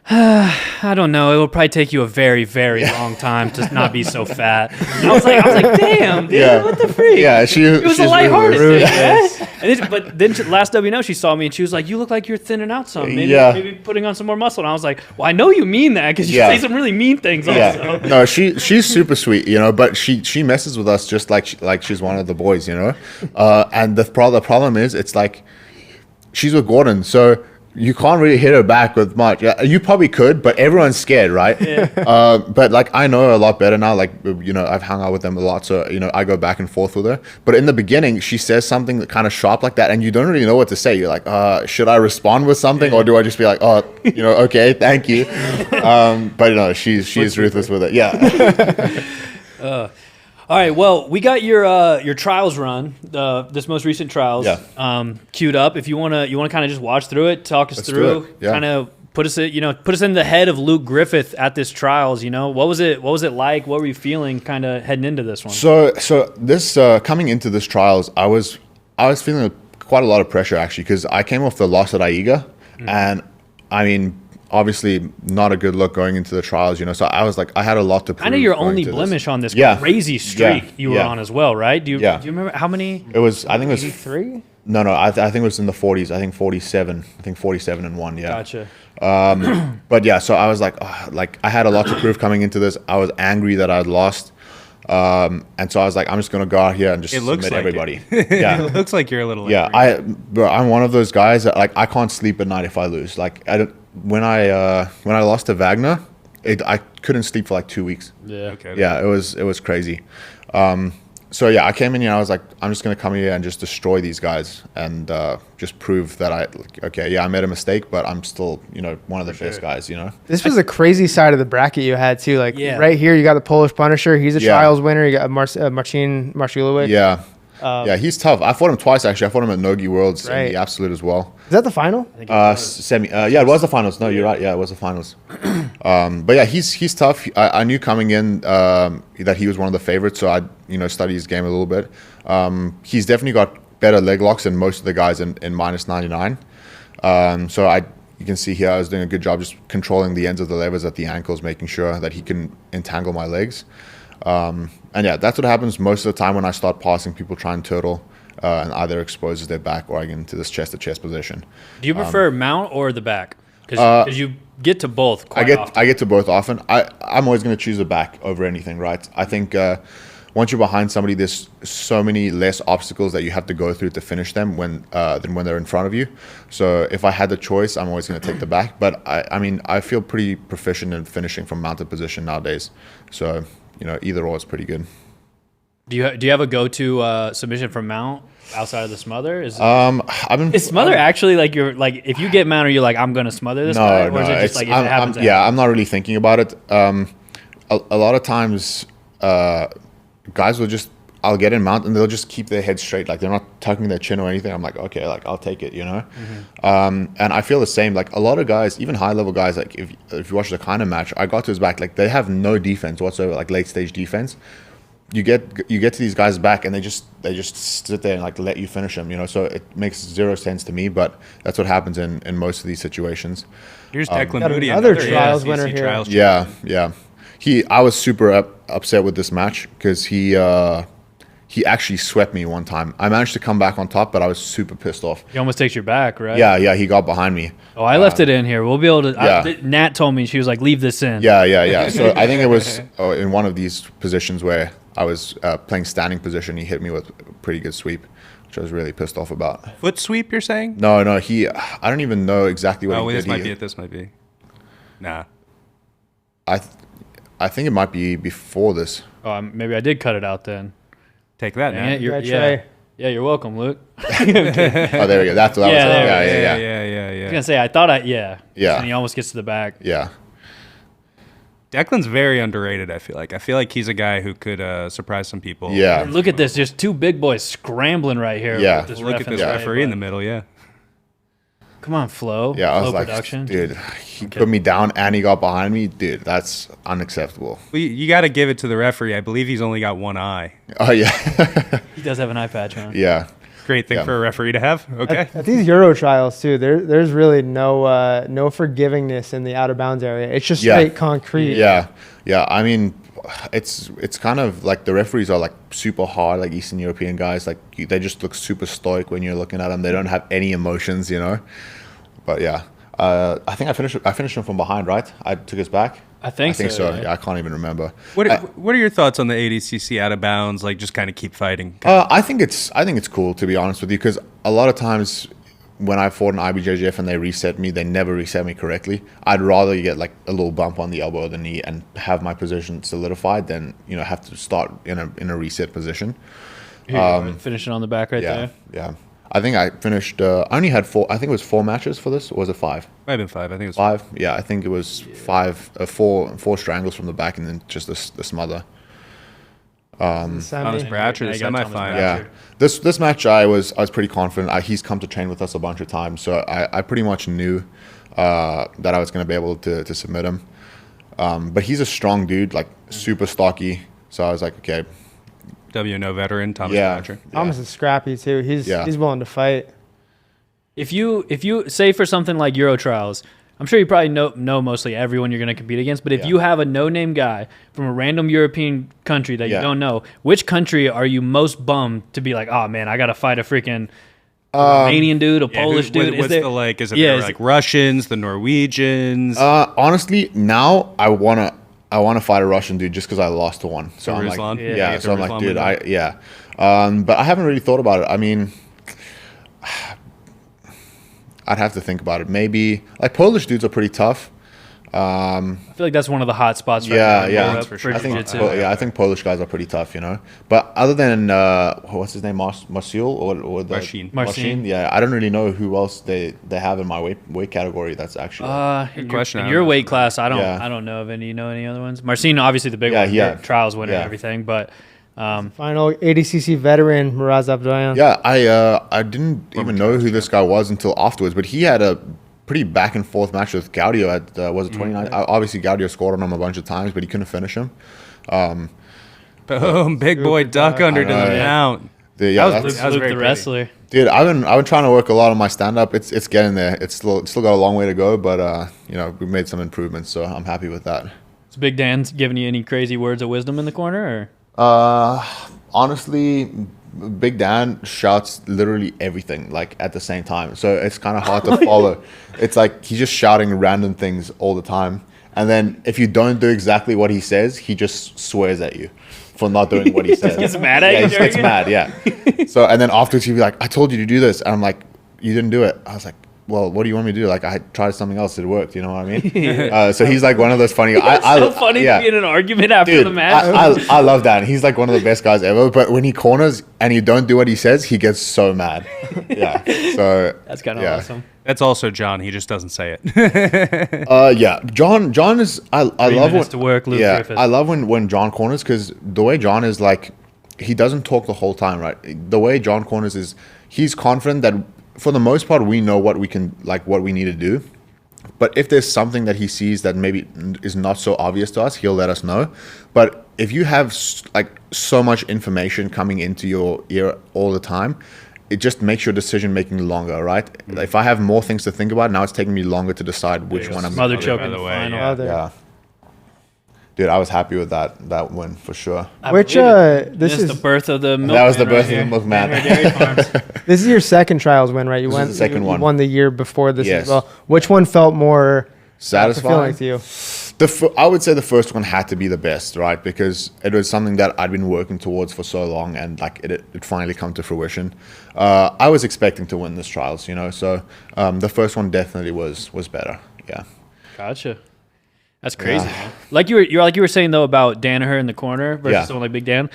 I don't know. It will probably take you a very, very long time to not be so fat. And I was like, damn, dude, what the freak? Yeah, it was a lighthearted thing. But then last WNO, she saw me and she was like, "You look like you're thinning out some. Maybe putting on some more muscle." And I was like, "Well, I know you mean that because you say some really mean things." Also. No, she's super sweet, you know. But she messes with us just like she's one of the boys, you know. And the problem is, it's like she's with Gordon, so you can't really hit her back with much. Yeah, you probably could, but everyone's scared, right? Yeah. But like I know her a lot better now. Like, you know, I've hung out with them a lot, so you know I go back and forth with her. But in the beginning, she says something that kind of sharp like that, and you don't really know what to say. You're like, should I respond with something, or do I just be like, oh, you know, okay, thank you. But you know, she's ruthless with it. Yeah. All right, well, we got your trials run, this most recent trials, queued up. If you wanna kind of just watch through it, talk us through, kind of put us in the head of Luke Griffith at this trials. You know, what was it like? What were you feeling kind of heading into this one? So this coming into this trials, I was feeling quite a lot of pressure actually because I came off the loss at Aiga, and I mean, obviously not a good look going into the trials, you know. So I was like, I had a lot to prove. I know your only blemish on this crazy streak you were on as well, right? Do you remember how many? It was, I think it was 83. No, I think it was in the 40s. I think 47. I think 47 and 1. Yeah. Gotcha. But yeah, so I was like, I had a lot to prove coming into this. I was angry that I'd lost. And so I was like, I'm just gonna go out here and just submit everybody. Yeah, it looks like you're a little. Yeah, I'm one of those guys that like I can't sleep at night if I lose. Like when I lost to Wagner, I couldn't sleep for like 2 weeks. Yeah. Okay. Yeah, it was crazy. So yeah, I came in here. I was like, I'm just gonna come here and just destroy these guys and just prove that I made a mistake, but I'm still, you know, one of the best guys. You know. This was a crazy side of the bracket you had too. Like right here, you got the Polish Punisher. He's a trials winner. You got Marcin Marciulowicz. Yeah. Yeah, he's tough. I fought him twice actually. I fought him at Nogi Worlds in the Absolute as well. Is that the final? Semi. Yeah, it was the finals. No, you're right. Yeah, it was the finals. But yeah, he's tough. I knew coming in that he was one of the favorites, so I studied his game a little bit. He's definitely got better leg locks than most of the guys in minus 99. So you can see here I was doing a good job just controlling the ends of the levers at the ankles, making sure that he can entangle my legs. And yeah, that's what happens most of the time when I start passing. People try and turtle and either exposes their back or I get into this chest-to-chest position. Do you prefer mount or the back? Because you get to both quite often. I get to both often. I'm always going to choose the back over anything, right? I think once you're behind somebody, there's so many less obstacles that you have to go through to finish them than when they're in front of you. So if I had the choice, I'm always going to take the back. But I mean, I feel pretty proficient in finishing from mounted position nowadays. So either or is pretty good. Do you have a go-to submission from mount outside of the smother? Is smother actually like you're like if you get mount, are you like I'm gonna smother this guy? Or is it just like if it happens? I'm not really thinking about it. A lot of times, guys will just I'll get in mount and they'll just keep their head straight, like they're not tucking their chin or anything. I'm like, okay, like I'll take it, And I feel the same. Like a lot of guys, even high level guys, like if you watch the kind of match, I got to his back, like they have no defense whatsoever, like late stage defense. You get to these guys back and they just sit there and like let you finish them, So it makes zero sense to me, but that's what happens in most of these situations. Here's Declan Moody, another trials winner here. Trials yeah. I was super upset with this match because he actually swept me one time. I managed to come back on top, but I was super pissed off. He almost takes your back, right? Yeah, he got behind me. Oh, I left it in here. We'll be able to. Nat told me, she was like, leave this in. Yeah. So I think it was in one of these positions where I was playing standing position. He hit me with a pretty good sweep, which I was really pissed off about. Foot sweep, you're saying? No. I don't even know exactly what he did. This might be. Nah. I think it might be before this. Oh, maybe I did cut it out then. Take that, man. Yeah, you're welcome, Luke. Okay. Oh, there we go. That's what I was saying. Yeah. I was going to say, Yeah. And he almost gets to the back. Yeah. Declan's very underrated, I feel like. I feel like he's a guy who could surprise some people. Yeah. Look at this. Just two big boys scrambling right here. Yeah. Look at this referee in the middle, Come on, Flo. Yeah, I was like, production. dude, he put me down and he got behind me. Dude, that's unacceptable. Well, you got to give it to the referee. I believe he's only got one eye. Oh, yeah. He does have an eye patch on. Yeah. Great thing for a referee to have. Okay. At these Euro trials, too, there's really no forgivingness in the out of bounds area. It's just straight concrete. Yeah. I mean, it's kind of like the referees are like super hard, like Eastern European guys. Like they just look super stoic when you're looking at them. They don't have any emotions, you know. But yeah, I think I finished him from behind, right? I took his back. I think so. Yeah, I can't even remember. What are your thoughts on the ADCC out of bounds? Like, just kind of keep fighting. I think it's cool, to be honest with you, because a lot of times when I fought an IBJJF and they reset me, they never reset me correctly. I'd rather get like a little bump on the elbow or the knee and have my position solidified than, you know, have to start in a reset position. Finishing on the back right there. Yeah. I think I finished. I only had 4. I think it was 4 matches for this, or was it 5? Might have been 5. I think it was 5. Yeah, I think it was 5. 4 strangles from the back, and then just the smother. Thomas Bratcher, the semifinal. Yeah, this match I was pretty confident. He's come to train with us a bunch of times, so I pretty much knew that I was going to be able to submit him. But he's a strong dude, like super stocky. So I was like, okay. WNO veteran Thomas Bratcher. Thomas is scrappy too. He's willing to fight. If you say for something like Euro Trials, I'm sure you probably know mostly everyone you're going to compete against, but if you have a no-name guy from a random European country that you don't know, which country are you most bummed to be like, oh man, I got to fight a freaking Romanian dude, a Polish dude? What's the like? Is it like Russians, the Norwegians? Honestly, now I wanna fight a Russian dude just because I lost to one. So I'm Ruslan? like, so I'm like, dude, but I haven't really thought about it. I mean, I'd have to think about it. Maybe like Polish dudes are pretty tough. I feel like that's one of the hot spots right now. Yeah, for I think jiu-jitsu. I think Polish guys are pretty tough, you know. But other than what's his name, Marcin or the Marcin. Yeah, I don't really know who else they have in my weight category. That's actually in your weight class. I don't know of any. You know any other ones? Marcin, obviously the big one, trials winner and everything, but. Final ADCC veteran Miraz Abdoyan. Yeah, I didn't even know who this guy was until afterwards, but he had a pretty back and forth match with Gaudio at was it 29? Obviously Gaudio scored on him a bunch of times, but he couldn't finish him. Boom, big boy duck under to the mount. That was Luke the wrestler. Dude, I've been trying to work a lot on my stand up. It's getting there. It's still got a long way to go, but you know, we made some improvements, so I'm happy with that. Is Big Dan giving you any crazy words of wisdom in the corner, or? Honestly, Big Dan shouts literally everything like at the same time, so it's kind of hard to follow. It's like he's just shouting random things all the time, and then if you don't do exactly what he says, he just swears at you for not doing what he says. He gets mad at you. Yeah, he gets mad. Yeah. So and then afterwards he'd be like, "I told you to do this," and I'm like, "You didn't do it." I was like, well, what do you want me to do? Like, I tried something else. It worked. You know what I mean? So he's like one of those funny guys. It's so funny to be in an argument after the match. I love that. And he's like one of the best guys ever. But when he corners and you don't do what he says, he gets so mad. Yeah. So that's kind of awesome. That's also John. He just doesn't say it. Yeah. John is. I love when to work. Luke Griffith. I love when John corners, because the way John is, like, he doesn't talk the whole time, right? The way John corners is, he's confident that, for the most part, we know what we can, like, what we need to do. But if there's something that he sees that maybe is not so obvious to us, he'll let us know. But if you have like so much information coming into your ear all the time, it just makes your decision making longer, right? Mm-hmm. If I have more things to think about, now it's taking me longer to decide which one I'm. Mother choke in the final. Yeah. Dude, I was happy with that win for sure. This is the birth of the Milkman. That was the birth of the Milkman. This is your second trials win, right? You won the second one. You won the year before this as well. Which one felt more satisfying to you? I would say the first one had to be the best, right? Because it was something that I'd been working towards for so long, and like it finally come to fruition. I was expecting to win this trials, you know. So the first one definitely was better. Yeah. Gotcha. That's crazy, man. Like you were saying though about Danaher in the corner versus someone like Big Dan.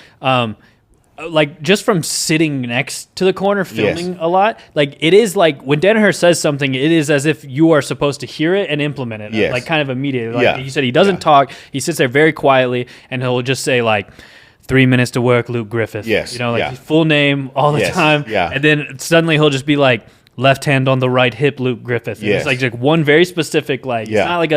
Like just from sitting next to the corner filming a lot, like it is like when Danaher says something, it is as if you are supposed to hear it and implement it, like kind of immediately. Like you said, he doesn't talk; he sits there very quietly, and he'll just say like, 3 minutes to work, Luke Griffith. Yes, you know, like his full name all the time. Yeah, and then suddenly he'll just be like, left hand on the right hip, Luke Griffith. It's like one very specific, like, it's not like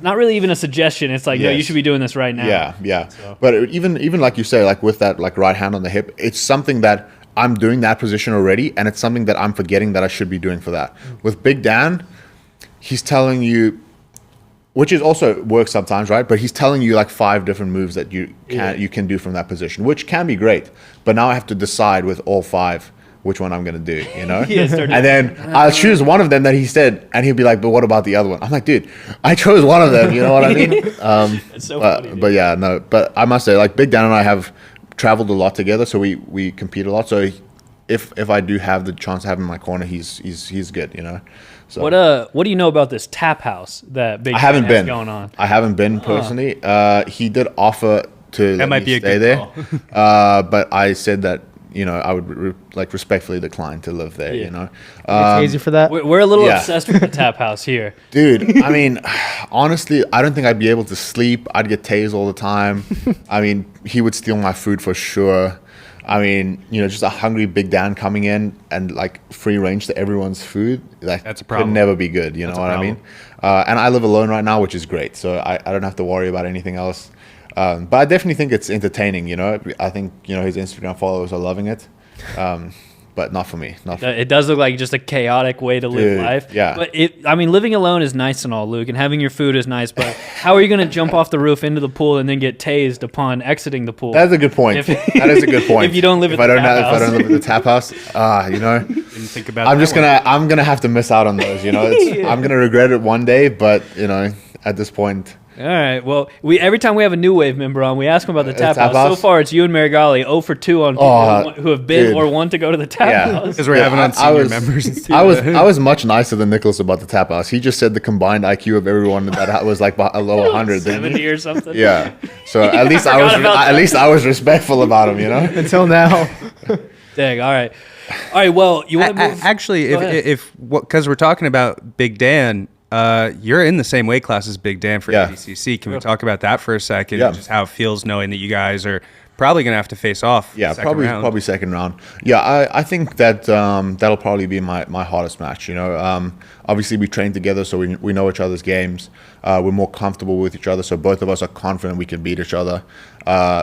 not really even a suggestion. It's like, no, you should be doing this right now. Yeah. So. But even like you say, like with that, like right hand on the hip, it's something that I'm doing that position already, and it's something that I'm forgetting that I should be doing for that. With Big Dan, he's telling you which is also works sometimes, right? But he's telling you like 5 different moves that you can do from that position, which can be great. But now I have to decide with all 5 which one I'm gonna do, you know? And then I'll choose one of them that he said, and he'll be like, "But what about the other one?" I'm like, "Dude, I chose one of them." You know what I mean? It's so funny, but yeah, no. But I must say, like Big Dan and I have traveled a lot together, so we compete a lot. So if I do have the chance to have him in my corner, he's good, you know. So What do you know about this tap house that Big I haven't Dan has been going on? I haven't been personally. He did offer to let might me be a stay good there, call. but I said that I would respectfully decline to live there. Yeah. You know, It's easy for that. We're a little Yeah. obsessed with the tap house here. dude. I mean, honestly, I don't think I'd be able to sleep. I'd get tased all the time. I mean, he would steal my food for sure. I mean, just a hungry Big Dan coming in and like free range to everyone's food. Like That's a problem. Could never be good. You know what I mean? And I live alone right now, which is great. So I don't have to worry about anything else. But I definitely think it's entertaining. I think his Instagram followers are loving it. But not for me. It does look like just a chaotic way to live Dude, life. yeah. But living alone is nice and all, Luke, and having your food is nice. But how are you going to jump off the roof into the pool and then get tased upon exiting the pool? That's a good point. That is a good point. If you don't live at the tap house. If I don't live at the tap house, Didn't think about I'm that just one. I'm gonna have to miss out on those. I'm gonna regret it one day, but at this point. All right. Well, every time we have a new wave member on, we ask them about the tap tap house. So house? far, it's you and Marigali 0 for 2 on people who have been dude. or want to go to the tap Yeah. house. Because we're having on senior members. Instead. I was much nicer than Nicholas about the tap house. He just said the combined IQ of everyone that was like below 100. didn't he? 70 or something. Yeah. So at least I was respectful about him. Until now. Dang. All right. Well, you want to move? Actually, Go ahead. because we're talking about Big Dan, you're in the same weight class as Big Dan for Yeah. ADCC. Can we talk about that for a second? Yeah. Just how it feels knowing that you guys are probably going to have to face off. Yeah, second round. probably second round. Yeah, I think that that'll probably be my hardest match. Obviously we train together, so we know each other's games. We're more comfortable with each other, so both of us are confident we can beat each other,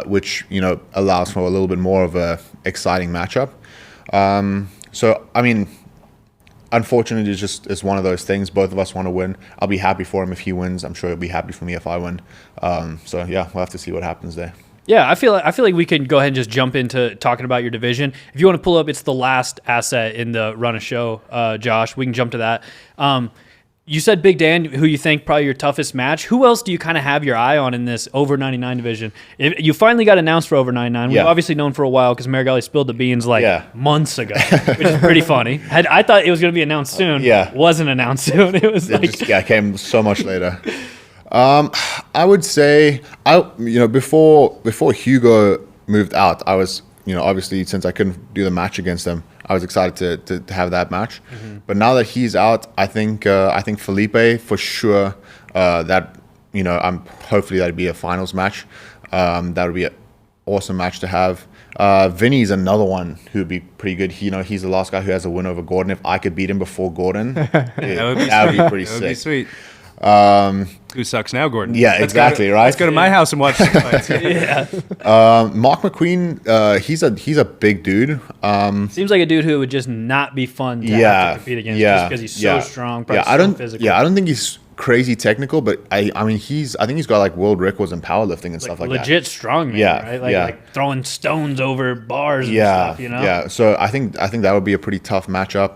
which allows for a little bit more of a exciting matchup. So I mean, unfortunately, it's one of those things. Both of us want to win. I'll be happy for him if he wins. I'm sure he'll be happy for me if I win. So yeah, we'll have to see what happens there. Yeah, I feel like we can go ahead and just jump into talking about your division. If you want to pull up, it's the last asset in the run of show, Josh. We can jump to that. You said Big Dan, who you think probably your toughest match. Who else do you kind of have your eye on in this over 99 division? You finally got announced for over 99. We've Yeah. obviously known for a while because Marigali spilled the beans Yeah. months ago, which is pretty funny. I thought it was going to be announced soon. Yeah. Wasn't announced soon. It was It came so much later. I would say before Hugo moved out, I was obviously since I couldn't do the match against him, I was excited to have that match. Mm-hmm. But now that he's out, I think Felipe for sure. Hopefully that'd be a finals match. That would be an awesome match to have. Vinny's another one who'd be pretty good. He's the last guy who has a win over Gordon. If I could beat him before Gordon, that would be pretty sick. That would be sweet. Who sucks now, Gordon? Yeah, exactly. Right. Let's go to my house and watch some fights. yeah. Mark McQueen, he's a big dude. Seems like a dude who would just not be fun to have to compete against just because he's so strong. Probably physical. I don't think he's crazy technical, but I think he's got like world records in powerlifting and stuff like that. Legit strong man, right? Like throwing stones over bars and stuff, Yeah. So I think that would be a pretty tough matchup.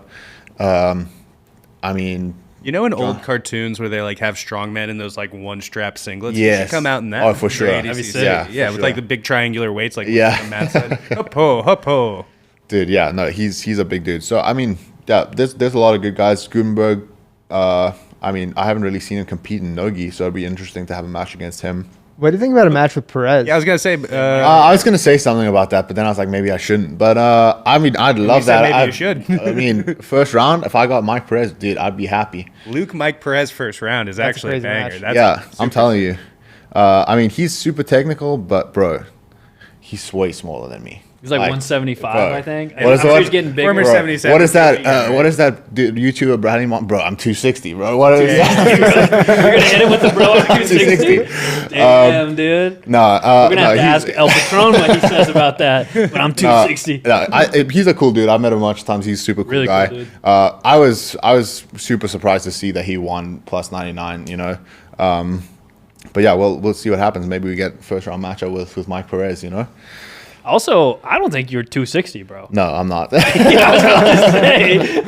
In old cartoons where they like have strongmen in those like one strap singlets, Yes. you should come out in that. Oh, for sure. ADCC. That'd be sick. Yeah, For with sure. like the big triangular weights, like Yeah. on Matt's side. Hop-ho. Dude, yeah, no, he's a big dude. So there's a lot of good guys. Gutenberg, I haven't really seen him compete in Nogi, so it'd be interesting to have a match against him. What do you think about a match with Perez? Yeah, I was gonna say. I was gonna say something about that, but then I was like, maybe I shouldn't. But I'd love said that. maybe you should. First round, if I got Mike Perez, dude, I'd be happy. Mike Perez first round is That's a actually a crazy banger. match. That's I'm telling you. He's super technical, but bro, he's way smaller than me. He's like 175, bro. I think. What is I'm sure what? he's getting bigger. Former Bro, 77. what is that? What is that dude, YouTuber Bradley Mont? Bro, I'm 260, bro. What is that? You're gonna hit it with the bro at 260. 260. Damn, dude. No, We're gonna have to ask El Patron what he says about that. But I'm 260. He's a cool dude. I've met him a bunch of times. He's a super cool Really guy. cool dude. I was super surprised to see that he won plus 99. But yeah, we'll see what happens. Maybe we get first round matchup with Mike Perez, you know? Also, I don't think you're 260, bro. No, I'm not. Yeah, I was about to say.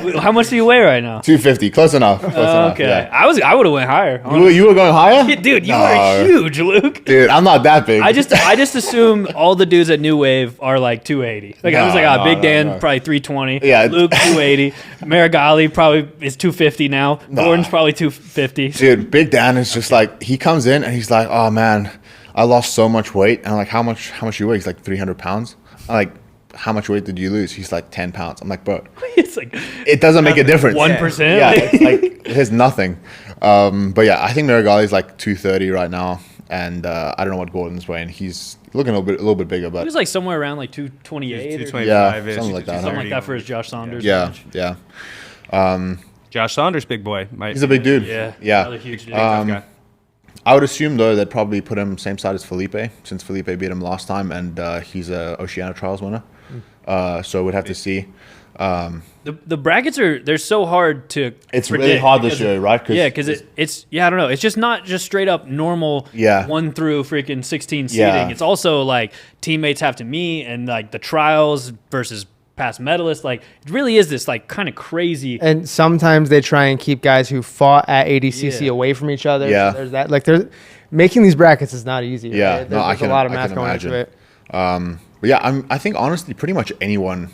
Like, how much do you weigh right now? 250, close enough. Close enough, Okay, yeah. I would have went higher. You were going higher? Dude, you No. are huge, Luke. Dude, I'm not that big. I just assume all the dudes at New Wave are like 280. Like I was like, No, Big no, Dan no. probably 320. Yeah. Luke 280. Marigali probably is 250 now. Gordon's probably 250. Dude, Big Dan is just like, he comes in and he's like, oh man, I lost so much weight. And I'm like, how much you weigh? He's like 300 pounds. I'm like, how much weight did you lose? He's like 10 pounds. I'm like, bro, It's like it doesn't make a difference. 1%. Yeah, it's like, it has nothing. But yeah, I think Marigali's like 230 right now. And I don't know what Gordon's weighing. He's looking a little bit bigger, he but was like somewhere around like 228 or 225 Yeah, something like that. something like that for his Josh Saunders. yeah, match. yeah. Josh Saunders, big boy. He's a big dude. Yeah. Yeah. Another huge dude. Tough guy. I would assume though they'd probably put him same side as Felipe, since Felipe beat him last time, and he's a Oceania Trials winner. So we'd have to see. The brackets they're so hard to It's really predict hard this because- year, right? Yeah, because it's I don't know. It's just not just straight up normal. Yeah. 1 through freaking 16 seeding. Yeah. It's also like teammates have to meet and like the trials versus past medalists. Like it really is this like kind of crazy. And sometimes they try and keep guys who fought at ADCC Yeah. away from each other. Yeah. So there's that. Like there's making these brackets is not easy. Yeah, Right? no, I There's can- a lot of I math can going imagine. into it. But yeah, I think honestly, pretty much anyone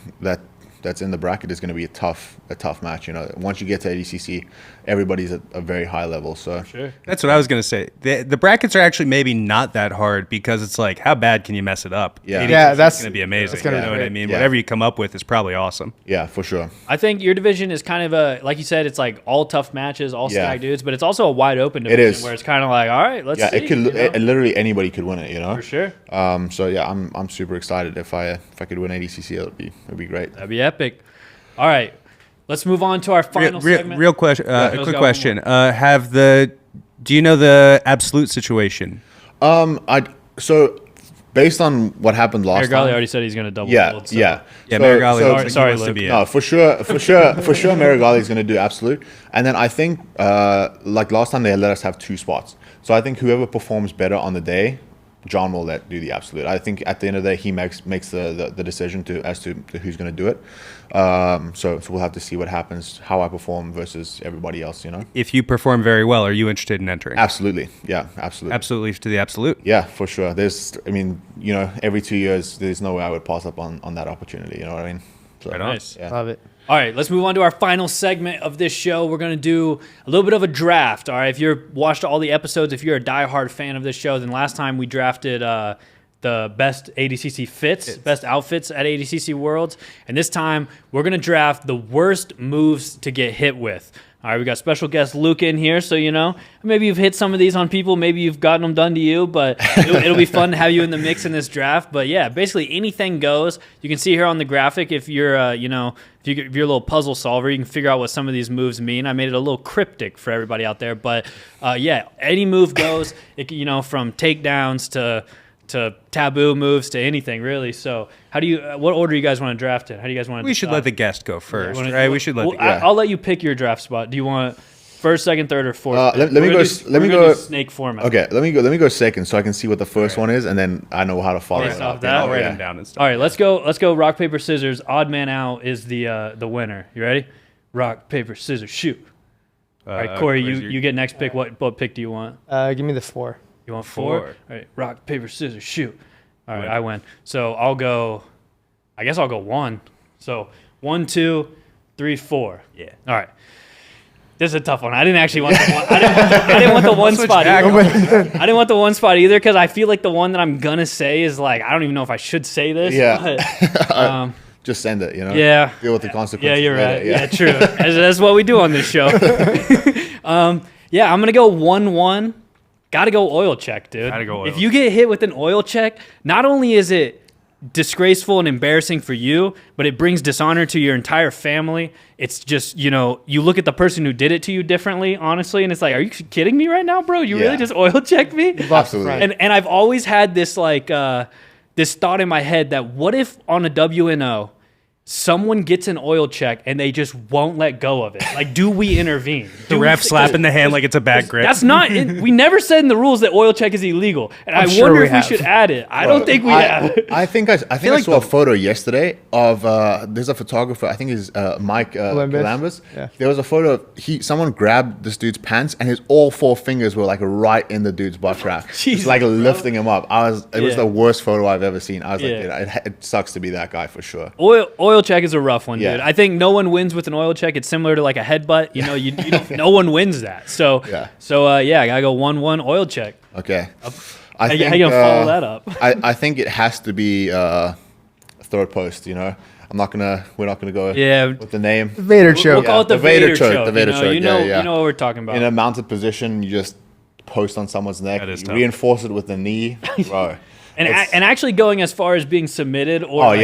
that's in the bracket is going to be a tough match. You know, once you get to ADCC, everybody's at a very high level. So Sure. That's what I was going to say. The brackets are actually maybe not that hard because it's like, how bad can you mess it up? Yeah. Yeah, that's going to be amazing. it's gonna You be know what I great. mean? Yeah. Whatever you come up with is probably awesome. yeah, for sure. I think your division is kind of a like you said, it's like all tough matches, all Yeah. stacked dudes, but it's also a wide open division is. where it's kind of like, all right, let's Yeah, see. it could you know? literally anybody could win it. You know, For sure. So yeah, I'm super excited if I could win ADCC, it'd be great. That'd be epic. All right, let's move on to our final segment. Real question. let's A quick go. question. Do you know the absolute situation? So based on what happened last Marigali time, already said he's going to double yeah, fold, so- yeah, Yeah, So- Marigali. so- looks like he sorry, wants to Luke. be No, it. for sure, Marigali is going to do absolute. And then I think, like last time, they let us have 2 spots. So I think whoever performs better on the day, John will do the absolute. I think at the end of the day, he makes the decision as to who's going to do it. So we'll have to see what happens, how I perform versus everybody else. You know, If you perform very well, are you interested in entering? absolutely, yeah, absolutely. Absolutely to the absolute. Yeah, for sure. Every 2 years, there's no way I would pass up on that opportunity. You know what I mean? So, Right on. Nice. Yeah. Love it. All right, let's move on to our final segment of this show. We're going to do a little bit of a draft. All right, if you've watched all the episodes, if you're a diehard fan of this show, then last time we drafted the best ADCC fits, best outfits at ADCC Worlds. And this time, we're going to draft the worst moves to get hit with. All right, we got special guest Luke in here, so maybe you've hit some of these on people, maybe you've gotten them done to you, but it'll be fun to have you in the mix in this draft. But yeah, basically anything goes. You can see here on the graphic if you're if you're a little puzzle solver, you can figure out what some of these moves mean. I made it a little cryptic for everybody out there, but yeah, any move goes. From takedowns to taboo moves to anything really. So what order you guys want to draft in? How do you guys want to We should let the guest go first, right? We should let the guest. I'll let you pick your draft spot. Do you want first, second, third, or fourth? Let me go. Let me We're gonna go. do snake format. Okay, let me go second so I can see what the first one is, and then I know how to follow Based it off up. that? I'll write Yeah. them down and stuff. All right, let's go. Rock, paper, scissors. Odd man out is the winner. You ready? Rock, paper, scissors, shoot. All right, Corey, you get next pick. What pick do you want? Give me the 4. You want 4? All right, rock, paper, scissors, shoot. All right, I win. So I'll go 1. So 1, 2, 3, 4. Yeah. All right. This is a tough one. I didn't actually want the one. I didn't want the one spot either. I didn't want the one spot either because I feel like the one that I'm gonna say is like I don't even know if I should say this. Yeah. But, Just send it. yeah. Deal with the Yeah, consequences. you're later, right. Yeah, true. That's what we do on this show. Yeah, I'm gonna go 1-1. Gotta go oil check, dude. Gotta go oil If you get hit with an oil check, not only is it disgraceful and embarrassing for you, but it brings dishonor to your entire family. It's just, you look at the person who did it to you differently, honestly, and it's like, are you kidding me right now, bro? You Yeah. really just oil checked me? Absolutely. And I've always had this this thought in my head that what if on a WNO someone gets an oil check and they just won't let go of it. Like, do we intervene? The ref slapping the hand like it's a bad grip. That's not. We never said in the rules that oil check is illegal, and I sure wonder we if we have. should add it. I don't think we have. I think I saw a photo yesterday of there's a photographer. I think he's Mike Lambus. Yeah. There was a photo of someone grabbed this dude's pants and his all 4 fingers were like right in the dude's butt crack, just like lifting him up. It was the worst photo I've ever seen. I was like, dude, it sucks to be that guy for sure. Oil check is a rough one, Yeah. dude. I think no one wins with an oil check. It's similar to like a headbutt. You know, you don't, no one wins that. So I gotta go 1-1 oil check. Okay. How you gonna follow that up? I think it has to be third post. You know, we're not gonna go with the name. Vader choke. We'll call it the Vader choke. The Vader choke. You know what we're talking about. In a mounted position, you just post on someone's neck. That is You tough. reinforce it with the knee, bro. And actually going as far as being submitted or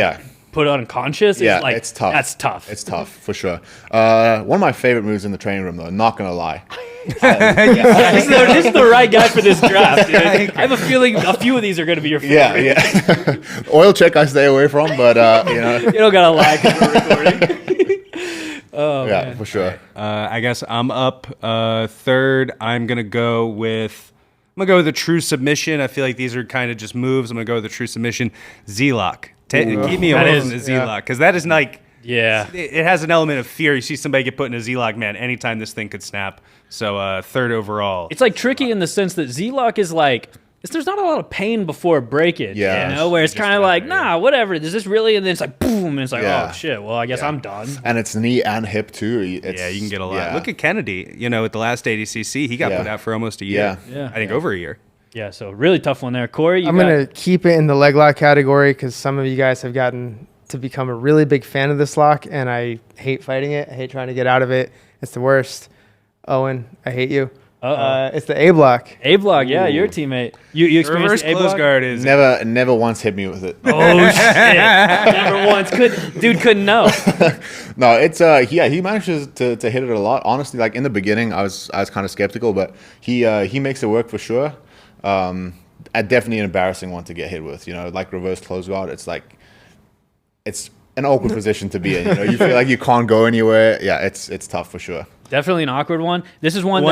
put unconscious is like, it's tough. That's tough. It's tough for sure. One of my favorite moves in the training room, though. Not gonna lie. This is the right guy for this draft, dude. I have a feeling a few of these are going to be your favorite. Yeah. Oil check I stay away from, but you know. You don't got to lie because we're recording. Oh, Yeah, man. for sure. I guess I'm up third. I'm gonna go with the true submission. I feel like these are kind of just moves. I'm gonna go with the true submission. Z-lock. Keep me away from the Z-lock because that is like. Yeah. It has an element of fear. You see somebody get put in a Z-lock, man, anytime this thing could snap. So third overall. It's like tricky in the sense that Z-lock is like, there's not a lot of pain before breakage. Yeah. You know, where it's Just kind of like, after, nah, whatever. Is this really? And then it's like, boom. And it's like, Yeah. oh, shit. Well, I guess I'm done. And it's knee and hip too. You can get a lot. Look at Kennedy. You know, at the last ADCC, he got put out for almost a year. Yeah. I think over a year. Yeah, so really tough one there. Corey, I'm going to keep it in the leg lock category because some of you guys have gotten to become a really big fan of this lock, and I hate fighting it. I hate trying to get out of it. It's the worst. Owen, I hate you. It's the A block. A block, yeah, your teammate. You experienced Reverse the A close block? guard is Never once hit me with it. Oh shit! Never once. Couldn't know. No, it's he manages to hit it a lot. Honestly, like in the beginning, I was kind of skeptical, but he makes it work for sure. Definitely an embarrassing one to get hit with. You know, like reverse close guard. It's like it's an awkward position to be in. You know, you feel like you can't go anywhere. Yeah, it's tough for sure. Definitely an awkward one. This is one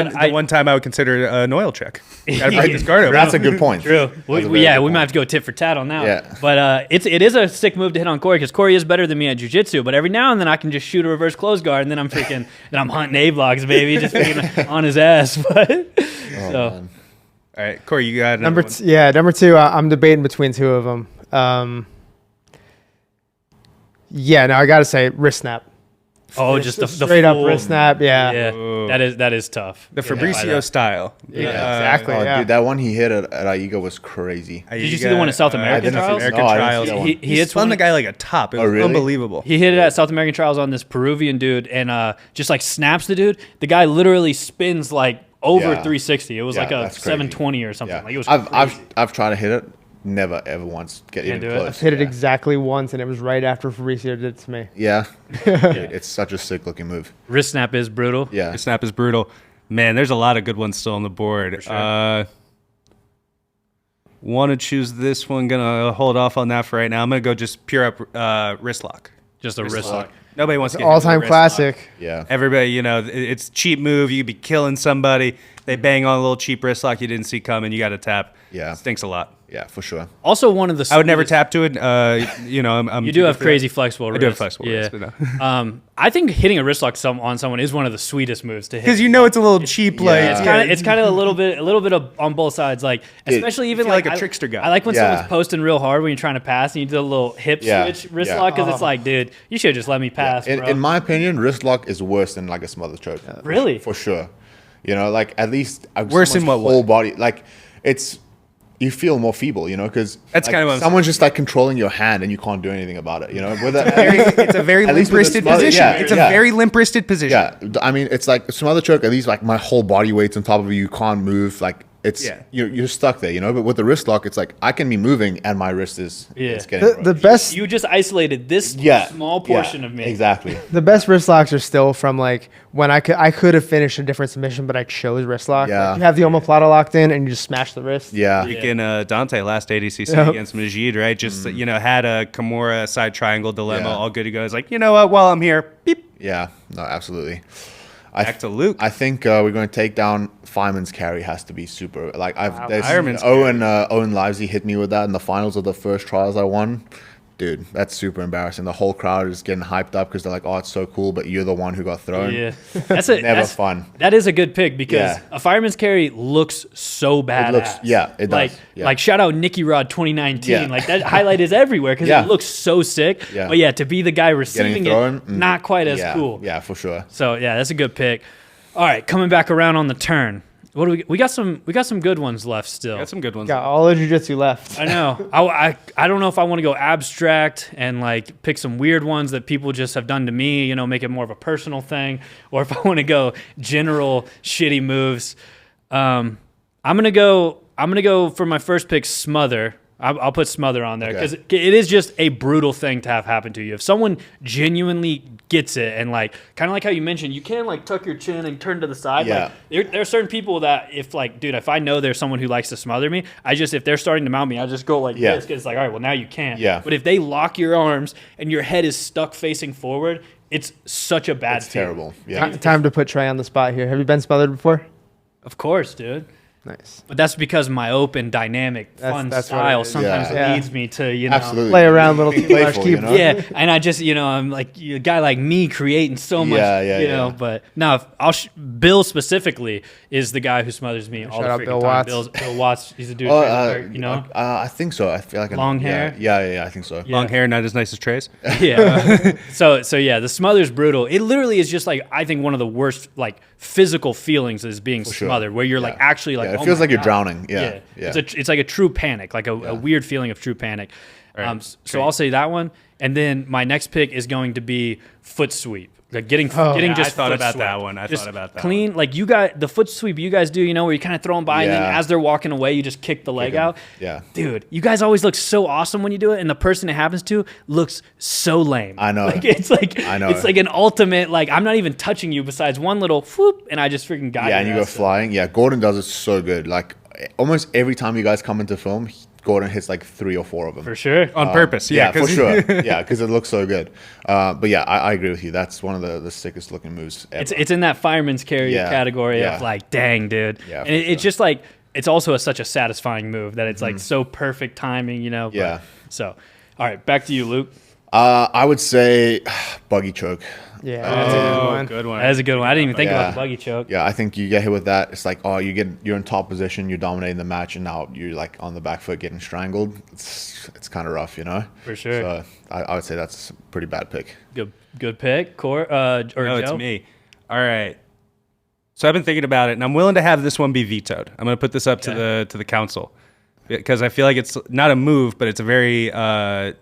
time I would consider an oil check. Gotta break this guard open. That's a good point. True. That's a We very good might point. have to go tit for tat on that. Yeah. But it is a sick move to hit on Corey because Corey is better than me at jiu-jitsu. But every now and then I can just shoot a reverse close guard and then I'm hunting A blocks, baby, just freaking on his ass. But Man. All right, Corey, you got Number one. number two, I'm debating between two of them. I got to say wrist snap. just the Straight up full- wrist snap, Yeah, Ooh. that is tough. The Fabrizio style. Yeah, exactly. Oh, yeah. dude, that one he hit at Aiga was crazy. Did you see the one at South American didn't see trials? that. No, I didn't see that one. He He hits spun one. the guy like a top. It was really? unbelievable. He hit it at South American trials on this Peruvian dude and just like snaps the dude. The guy literally spins like over Yeah. 360. It was like a that's crazy. 720 or something. Yeah. Like it was I've tried to hit it. Never ever once get Can't even do it? close. I've hit it Yeah. exactly once, and it was right after Fabrizio did it to me. Yeah. Dude, it's such a sick looking move. wrist snap is brutal. Yeah. The snap is brutal. Man, there's a lot of good ones still on the board. Want to choose this one. Gonna hold off on that for right now. I'm gonna go just pure up wrist lock. Just a wrist lock. Nobody wants to get hit with a All-time wrist lock. classic. Yeah. Everybody, you know, it's cheap move. You could be killing somebody. They bang on a little cheap wrist lock you didn't see coming. You got to tap. Yeah. Stinks a lot. Yeah, for sure. Also, one of the I would never sweetest- tap to it. I'm You do have crazy flexible wrists. I do have flexible yeah. wrists, but no. I think hitting a wrist lock on someone is one of the sweetest moves to hit. Because you know it's a little cheap. Like Yeah. It's kind of a little bit on both sides. Like especially even feel like a I- trickster guy. I like when Yeah. someone's posting real hard when you're trying to pass and you do a little hip Yeah. switch wrist Yeah. lock because it's like, dude, you should just let me pass. bro. In my opinion, wrist lock is worse than like a smothered choke. Really? For sure. You know, like at least Worse in someone's what way? whole body. Like it's you feel more feeble, you know, because That's kind of what I'm someone's just like controlling your hand and you can't do anything about it. You know, with it's a very At least with the limp-wristed smother- position. yeah, It's a yeah. very limp-wristed position. Yeah, I mean, it's like smothered choke. At least like my whole body weight's on top of you. You can't move. Like it's you're stuck there, you know. But with the wrist lock, it's like I can be moving and my wrist is it's getting the best. You just isolated this small portion of me. Exactly. The best wrist locks are still from like when I could have finished a different submission, but I chose wrist lock. Yeah. Like you have the omoplata locked in and you just smash the wrist. Yeah. Freaking Dante last ADCC against Majid, right? Just had a Kimura side triangle dilemma, all good to go. It's like, you know what? While I'm here, beep. Yeah. No, absolutely. Back to Luke. I think we're going to take down Fireman's carry has to be super. Like Fireman's Owen Livesey hit me with that in the finals of the first trials I won. Dude, that's super embarrassing. The whole crowd is getting hyped up because they're like, "Oh, it's so cool," but you're the one who got thrown. Yeah, that's fun. That is a good pick because a fireman's carry looks so badass. It does. Like shout out Nicky Rod 2019. Yeah. Like that highlight is everywhere because it looks so sick. Yeah. But to be the guy receiving it, not quite as cool. Yeah, for sure. So that's a good pick. All right, coming back around on the turn. What do we got some good ones left still. Got some good ones. Got all the jiu-jitsu left. I know. I don't know if I want to go abstract and like pick some weird ones that people just have done to me, you know, make it more of a personal thing, or if I want to go general shitty moves. I'm gonna go for my first pick, smother. I'll put smother on there because it is just a brutal thing to have happen to you. If someone genuinely gets it and like kind of like how you mentioned, you can like tuck your chin and turn to the side. Yeah. Like, there are certain people that if I know there's someone who likes to smother me, if they're starting to mount me, I just go like this because it's like, all right, well now you can't. Yeah. But if they lock your arms and your head is stuck facing forward, it's such a bad feeling. Terrible. Yeah. Time to put Trey on the spot here. Have you been smothered before? Of course, dude. Nice. But that's because my open, dynamic, fun that's what style it is. sometimes Yeah. leads me to, Absolutely. Play around a little too much. Playful, you know? Yeah, and I just, I'm like a guy like me creating so much, you know. But no, Bill specifically is the guy who smothers me all the out freaking Bill time. Watts. Bill Watts, he's a dude, you know. I think so. I feel like Long hair? Yeah, I think so. Yeah. Long hair, not as nice as Trey's. Yeah. so yeah, the smother's brutal. It literally is just like I think one of the worst like physical feelings is being smothered, where you're like actually like it oh feels my like you're God. drowning. Yeah. It's like a true panic, like a weird feeling of true panic. Right. So I'll say that one, and then my next pick is going to be foot sweep. Like getting just I thought foot about swept. that one. I Just thought about that clean, one. like you got the foot sweep you guys do, you know, where you kind of throw them by, and then Yeah. as they're walking away, you just kick the leg out. Yeah. Dude, you guys always look so awesome when you do it, and the person it happens to looks so lame. I know. Like it's like I know. it's like an ultimate. Like I'm not even touching you besides one little whoop, and I just freaking got Yeah, your and you go ass. flying. Yeah, Gordon does it so good. Like almost every time you guys come into film, Gordon hits like 3 or 4 of them. For sure. On purpose, Yeah, for 'cause- sure. Yeah, because it looks so good. But yeah, I agree with you. That's one of the sickest looking moves ever. It's in that fireman's carry Yeah, category yeah. of like, dang, dude. Yeah, and for it's just like it's also such a satisfying move that it's like so perfect timing, you know. Yeah. So, all right, back to you, Luke. I would say buggy choke. Yeah, that's a good one. Good one. That is a good one. I didn't even think Yeah. about the buggy choke. Yeah, I think you get hit with that. It's like, oh, you're in top position, you're dominating the match, and now you're like on the back foot getting strangled. It's kind of rough, you know. For sure. So I would say that's a pretty bad pick. Good pick, or No, Joe? it's me. All right. So I've been thinking about it, and I'm willing to have this one be vetoed. I'm going to put this up to the council because I feel like it's not a move, but it's a very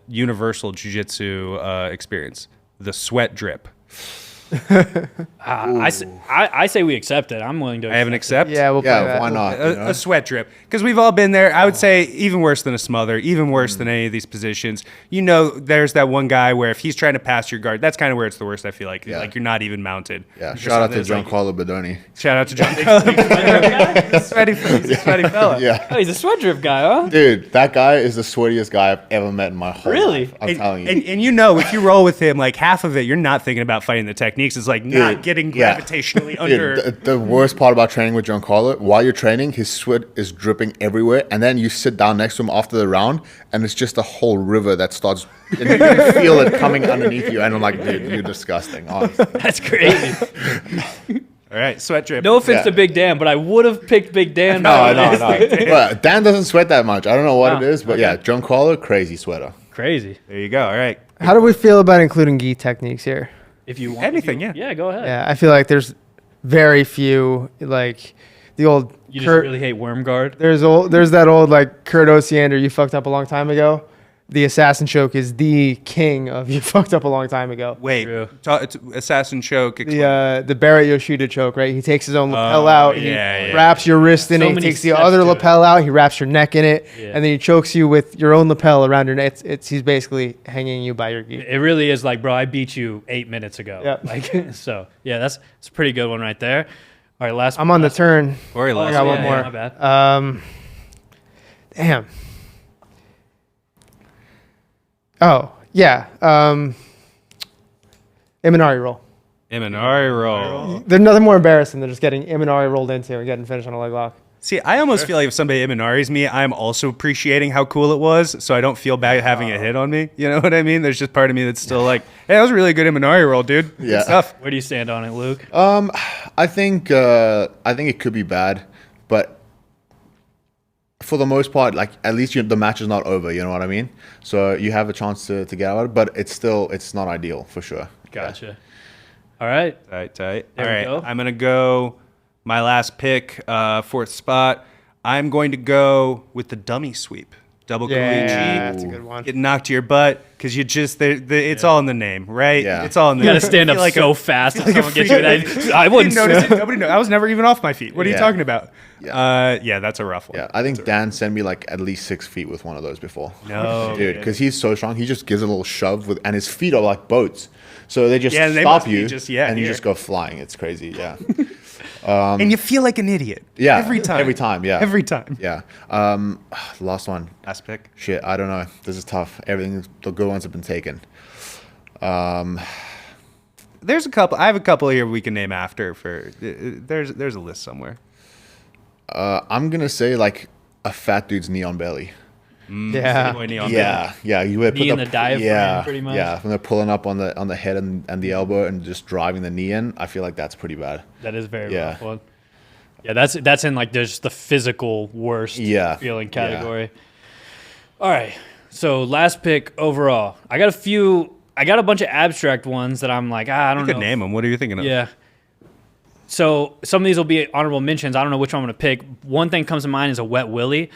universal jiu-jitsu experience. The sweat drip. I say we accept it. I'm willing to. I have an accept. Yeah, we'll play Yeah, that. why not? you know? A sweat drip, because we've all been there. I would say even worse than a smother, even worse than any of these positions. You know, there's that one guy where if he's trying to pass your guard, that's kind of where it's the worst. I feel like like you're not even mounted. Yeah, Just shout out to it's like- Giancarlo Bedoni. Shout out to John. Sweaty, he's a sweaty fella. Yeah. Oh, he's a sweat drip guy, huh? Dude, that guy is the sweatiest guy I've ever met in my whole Really? life. I'm telling you. And you know, if you roll with him, like half of it, you're not thinking about fighting the techniques. It's like not getting yeah. gravitationally under. Dude, the worst part about training with Giancarlo, while you're training, his sweat is dripping everywhere, and then you sit down next to him after the round, and it's just a whole river that starts, and you can feel it coming underneath you, and I'm like, dude, you're disgusting, honestly. That's crazy. All right, sweat drip. No offense Yeah. to Big Dan, but I would have picked Big Dan. No. But Dan doesn't sweat that much. I don't know what Oh, it is, but yeah, Giancarlo, crazy sweater. Crazy. There you go. All right. How do we feel about including gi techniques here? If you want Anything, yeah. Yeah, go ahead. Yeah, I feel like there's very few, like the old You just Kurt, really hate worm guard. there's that old like Kurt Osiander you fucked up a long time ago. the assassin choke is the king of you fucked up a long time ago. Wait, True. it's assassin choke. The Barrett Yoshida choke, right? He takes his own lapel out. He yeah. wraps your wrist in So it. He many takes the steps other to it. lapel out. He wraps your neck in it, Yeah. and then he chokes you with your own lapel around your neck. He's basically hanging you by your gi. It really is like, bro, I beat you 8 minutes ago. Yep. Like, so yeah, that's a pretty good one right there. All right, last. I'm on the turn. Corey I last got one. one more. My bad. Damn. Oh yeah. Imanari roll. Imanari roll. There's nothing more embarrassing than just getting Imanari rolled into and getting finished on a leg lock. See, I almost feel like if somebody Imanari's me, I'm also appreciating how cool it was, so I don't feel bad having it hit on me. You know what I mean? There's just part of me that's still like, hey, that was a really good Imanari roll, dude. Good Yeah. stuff. Where do you stand on it, Luke? I think it could be bad, but for the most part, like at least the match is not over. You know what I mean? So you have a chance to get out of it, but it's not ideal for sure. Gotcha. All right. Tight. There All we right, go. I'm gonna go my last pick, fourth spot. I'm going to go with the dummy sweep, double Yeah, Koichi. that's a good one. Get knocked to your butt because you just it's all in the name, right? Yeah. It's all in the You name. got to stand up I feel like so a- fast if like a someone gets you freak. that. I wouldn't notice it. Nobody knows. I was never even off my feet. What are you Yeah. talking about? Yeah. That's a rough one. Yeah, I think Dan sent me like at least 6 feet with one of those before. No, Dude, because he's so strong, he just gives a little shove and his feet are like boats, so they just Yeah, and they stop must be you, just- and you here. just go flying. It's crazy. Yeah, and you feel like an idiot. yeah, every time. Yeah, Every time. Yeah. Last one. Last pick. Shit, I don't know. This is tough. Everything, the good ones have been taken. There's a couple. I have a couple here we can name after. There's a list somewhere. I'm gonna say like a fat dude's knee on belly. Yeah. Boy, knee on Yeah, yeah. You would Knee in the diaphragm, yeah, pretty much. Yeah, when they're pulling up on the head and the elbow and just driving the knee in, I feel like that's pretty bad. That is very Yeah. rough one. Yeah, that's in like there's the physical worst Yeah. feeling Yeah. category. All right. So last pick overall. I got a bunch of abstract ones that I'm like, I don't You could know. name them. What are you thinking of? Yeah. So some of these will be honorable mentions. I don't know which one I'm going to pick. One thing comes to mind is a wet willy.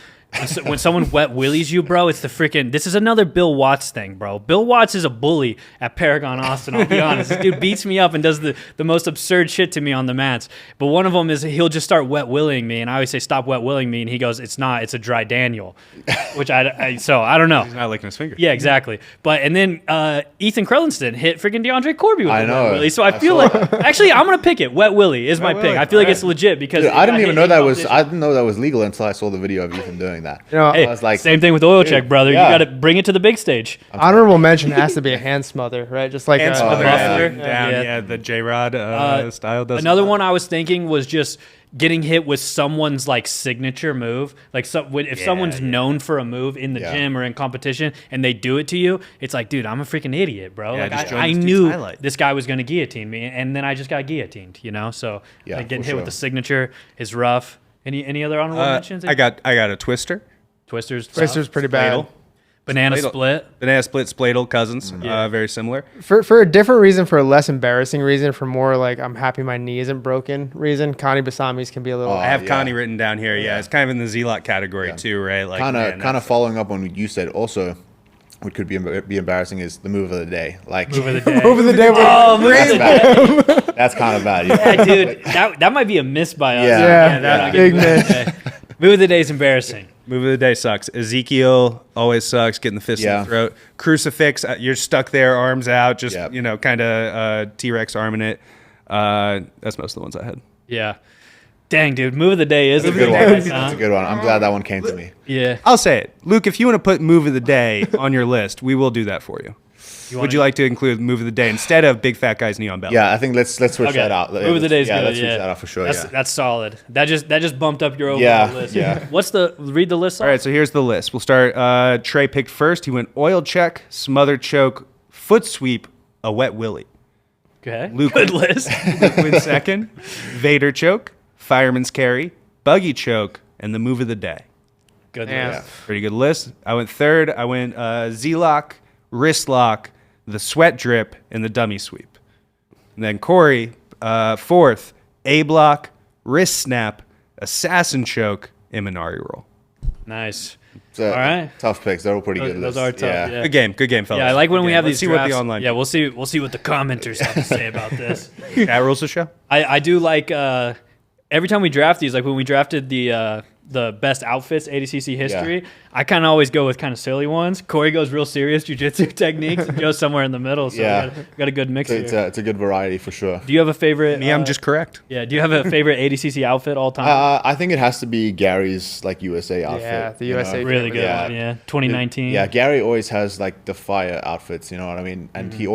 When someone wet willies you, bro, it's the freaking. This is another Bill Watts thing, bro. Bill Watts is a bully at Paragon Austin. I'll be honest. This dude beats me up and does the most absurd shit to me on the mats. But one of them is he'll just start wet willing me, and I always say stop wet willing me, and he goes, it's not. It's a dry Daniel, which so I don't know. He's not licking his finger. Yeah, exactly. But and then Ethan Krellinston hit freaking DeAndre Corby with I the know. wet willy. So I I feel saw like actually I'm gonna pick it. Wet willy is my Wet pick. willy. I feel like Alright. it's legit because Dude, I didn't even know that was. I I didn't know that was legal until I saw the video of Ethan doing that. You know, Hey, I was like, same thing with oil check, brother. yeah. You got to bring it to the big stage. honorable mention has to be a hand smother, right? Just like And a, smother muffler. down, Yeah. yeah, the J-Rod style. Does Another a lot. one I was thinking was just getting hit with someone's like signature move. Like if someone's known for a move in the Yeah. gym or in competition and they do it to you, it's like, dude, I'm a freaking idiot, bro. Yeah, Like, just join I this dude's knew highlight. this guy was going to guillotine me, and then I just got guillotined, you know? So Yeah, like, getting for hit with sure. the signature is rough. Any other honorable mentions? I got a twister. Twisters. Twister's pretty bad. Spladle. Banana Spladle. split. Banana split, spladle, cousins. Yeah. Very similar. For a different reason, for a less embarrassing reason, for more like I'm happy my knee isn't broken reason, Connie Basami's can be a little. Oh, I have yeah. Connie written down here. Yeah, it's kind of in the Z-Lot category too, right? Like kind man, of that's- following up on what you said. Also, what could be embarrassing is the move of the day. Like Move of the day. over the day. Oh, move that's bad. That's kind of bad. Yeah, dude, that might be a miss by us. Yeah. that'll Big get moved of the day. Move of the day is embarrassing. Move of the day sucks. Ezekiel always sucks. Getting the fist in Yeah. the throat. Crucifix. You're stuck there, arms out, just Yep. kind of T-Rex arming it. That's most of the ones I had. Yeah. Dang, dude, move of the day is That's a good one. That's a good one. I'm glad that one came to me. Yeah. I'll say it, Luke. If you want to put move of the day on your list, we will do that for you. Would you like to include move of the day instead of big fat guy's knee on belly? Yeah, I think let's switch Okay. that out. Move of the day is yeah, good. let's switch Yeah, that out for sure. That's solid. That just bumped up your overall Yeah, list. yeah. What's read the list? All right, so here's the list. We'll start. Trey picked first. He went oil check, smother choke, foot sweep, a wet willy. Okay. Luke Good list. Luke went second. Vader choke, fireman's carry, buggy choke, and the move of the day. Good Yeah. list. Pretty good list. I went third. I went Z-lock, wrist lock, the sweat drip, and the dummy sweep. And then Corey, fourth, A-block, wrist snap, assassin choke, Imanari roll. Nice. So, All right. tough picks. They're all pretty good. Those lists. are tough. Yeah. Good game, fellas. Yeah, I like when Good we game. have Let's these see drafts. what the online. Yeah, we'll see what the commenters have to say about this. That rules the show. I do like every time we draft these, like when we drafted the best outfits ADCC history, I kind of always go with kind of silly ones. Corey goes real serious jiu-jitsu techniques and Joe's somewhere in the middle. So we got a good mix here. It's a good variety for sure. Do you have a favorite? Me, I'm just correct. Yeah. Do you have a favorite ADCC outfit all time? I think it has to be Gary's like USA outfit. Yeah, the you know? USA Really good Yeah. one. Yeah. 2019. Yeah, Gary always has like the fire outfits, you know what I mean? And he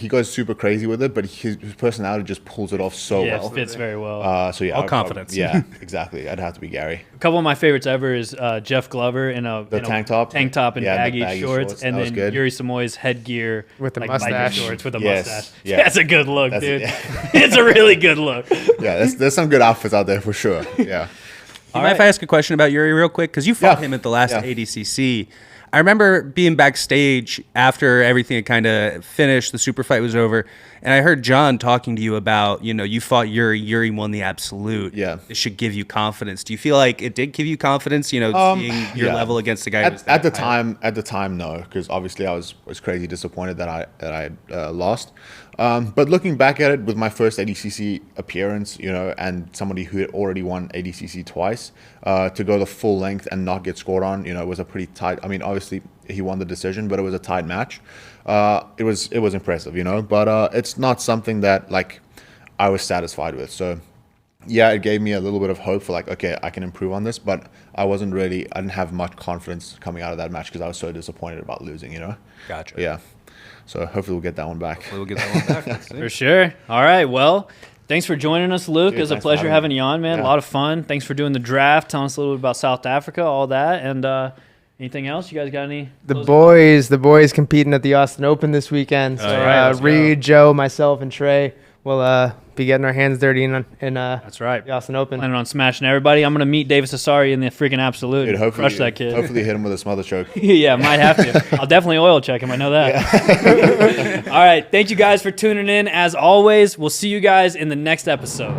goes super crazy with it, but his personality just pulls it off so Yeah, well. it fits very well. So yeah, All I'd confidence. yeah, exactly. I'd have to be Gary. A couple of my favorites ever is Jeff Glover in a tank top? and Yeah, baggy, the baggy shorts, shorts. and That was then good. Yuri Samoy's headgear With the biker mustache. shorts with a Yes, mustache. yeah. That's a good look, dude. Yeah. It's a really good look. Yeah, there's some good outfits out there for sure. Yeah. You mind if I ask a question about Yuri real quick? Because you fought him at the last Yeah. ADCC. I remember being backstage after everything had kind of finished, the super fight was over, and I heard John talking to you about, you fought Yuri. Yuri won the absolute. Yeah. It should give you confidence. Do you feel like it did give you confidence, seeing your level against the guy? who was At the that high? time, no, because obviously I was crazy disappointed that I lost. But looking back at it with my first ADCC appearance, and somebody who had already won ADCC twice, to go the full length and not get scored on, it was a pretty tight. I mean, obviously he won the decision, but it was a tight match. It was impressive, but it's not something that like I was satisfied with. So yeah, it gave me a little bit of hope for like, okay, I can improve on this, but I didn't have much confidence coming out of that match because I was so disappointed about losing, Gotcha. Yeah. So hopefully we'll get that one back. We'll get that one back. Let's see. For sure. All right. Well, thanks for joining us, Luke. Dude, It was a thanks for pleasure having having you on, man. Yeah. A lot of fun. Thanks for doing the draft, telling us a little bit about South Africa, all that. And anything else? You guys got any? The boys competing at the Austin Open this weekend. So right, let's Reed, Joe, myself, and Trey will be getting our hands dirty in That's right. the Austin Open. Planning on smashing everybody. I'm going to meet Davis Asari in the freaking absolute. Dude, and hopefully, crush that kid. Hopefully hit him with a smother choke. Yeah, might have to. I'll definitely oil check him. I know that. All right. Thank you guys for tuning in. As always, we'll see you guys in the next episode.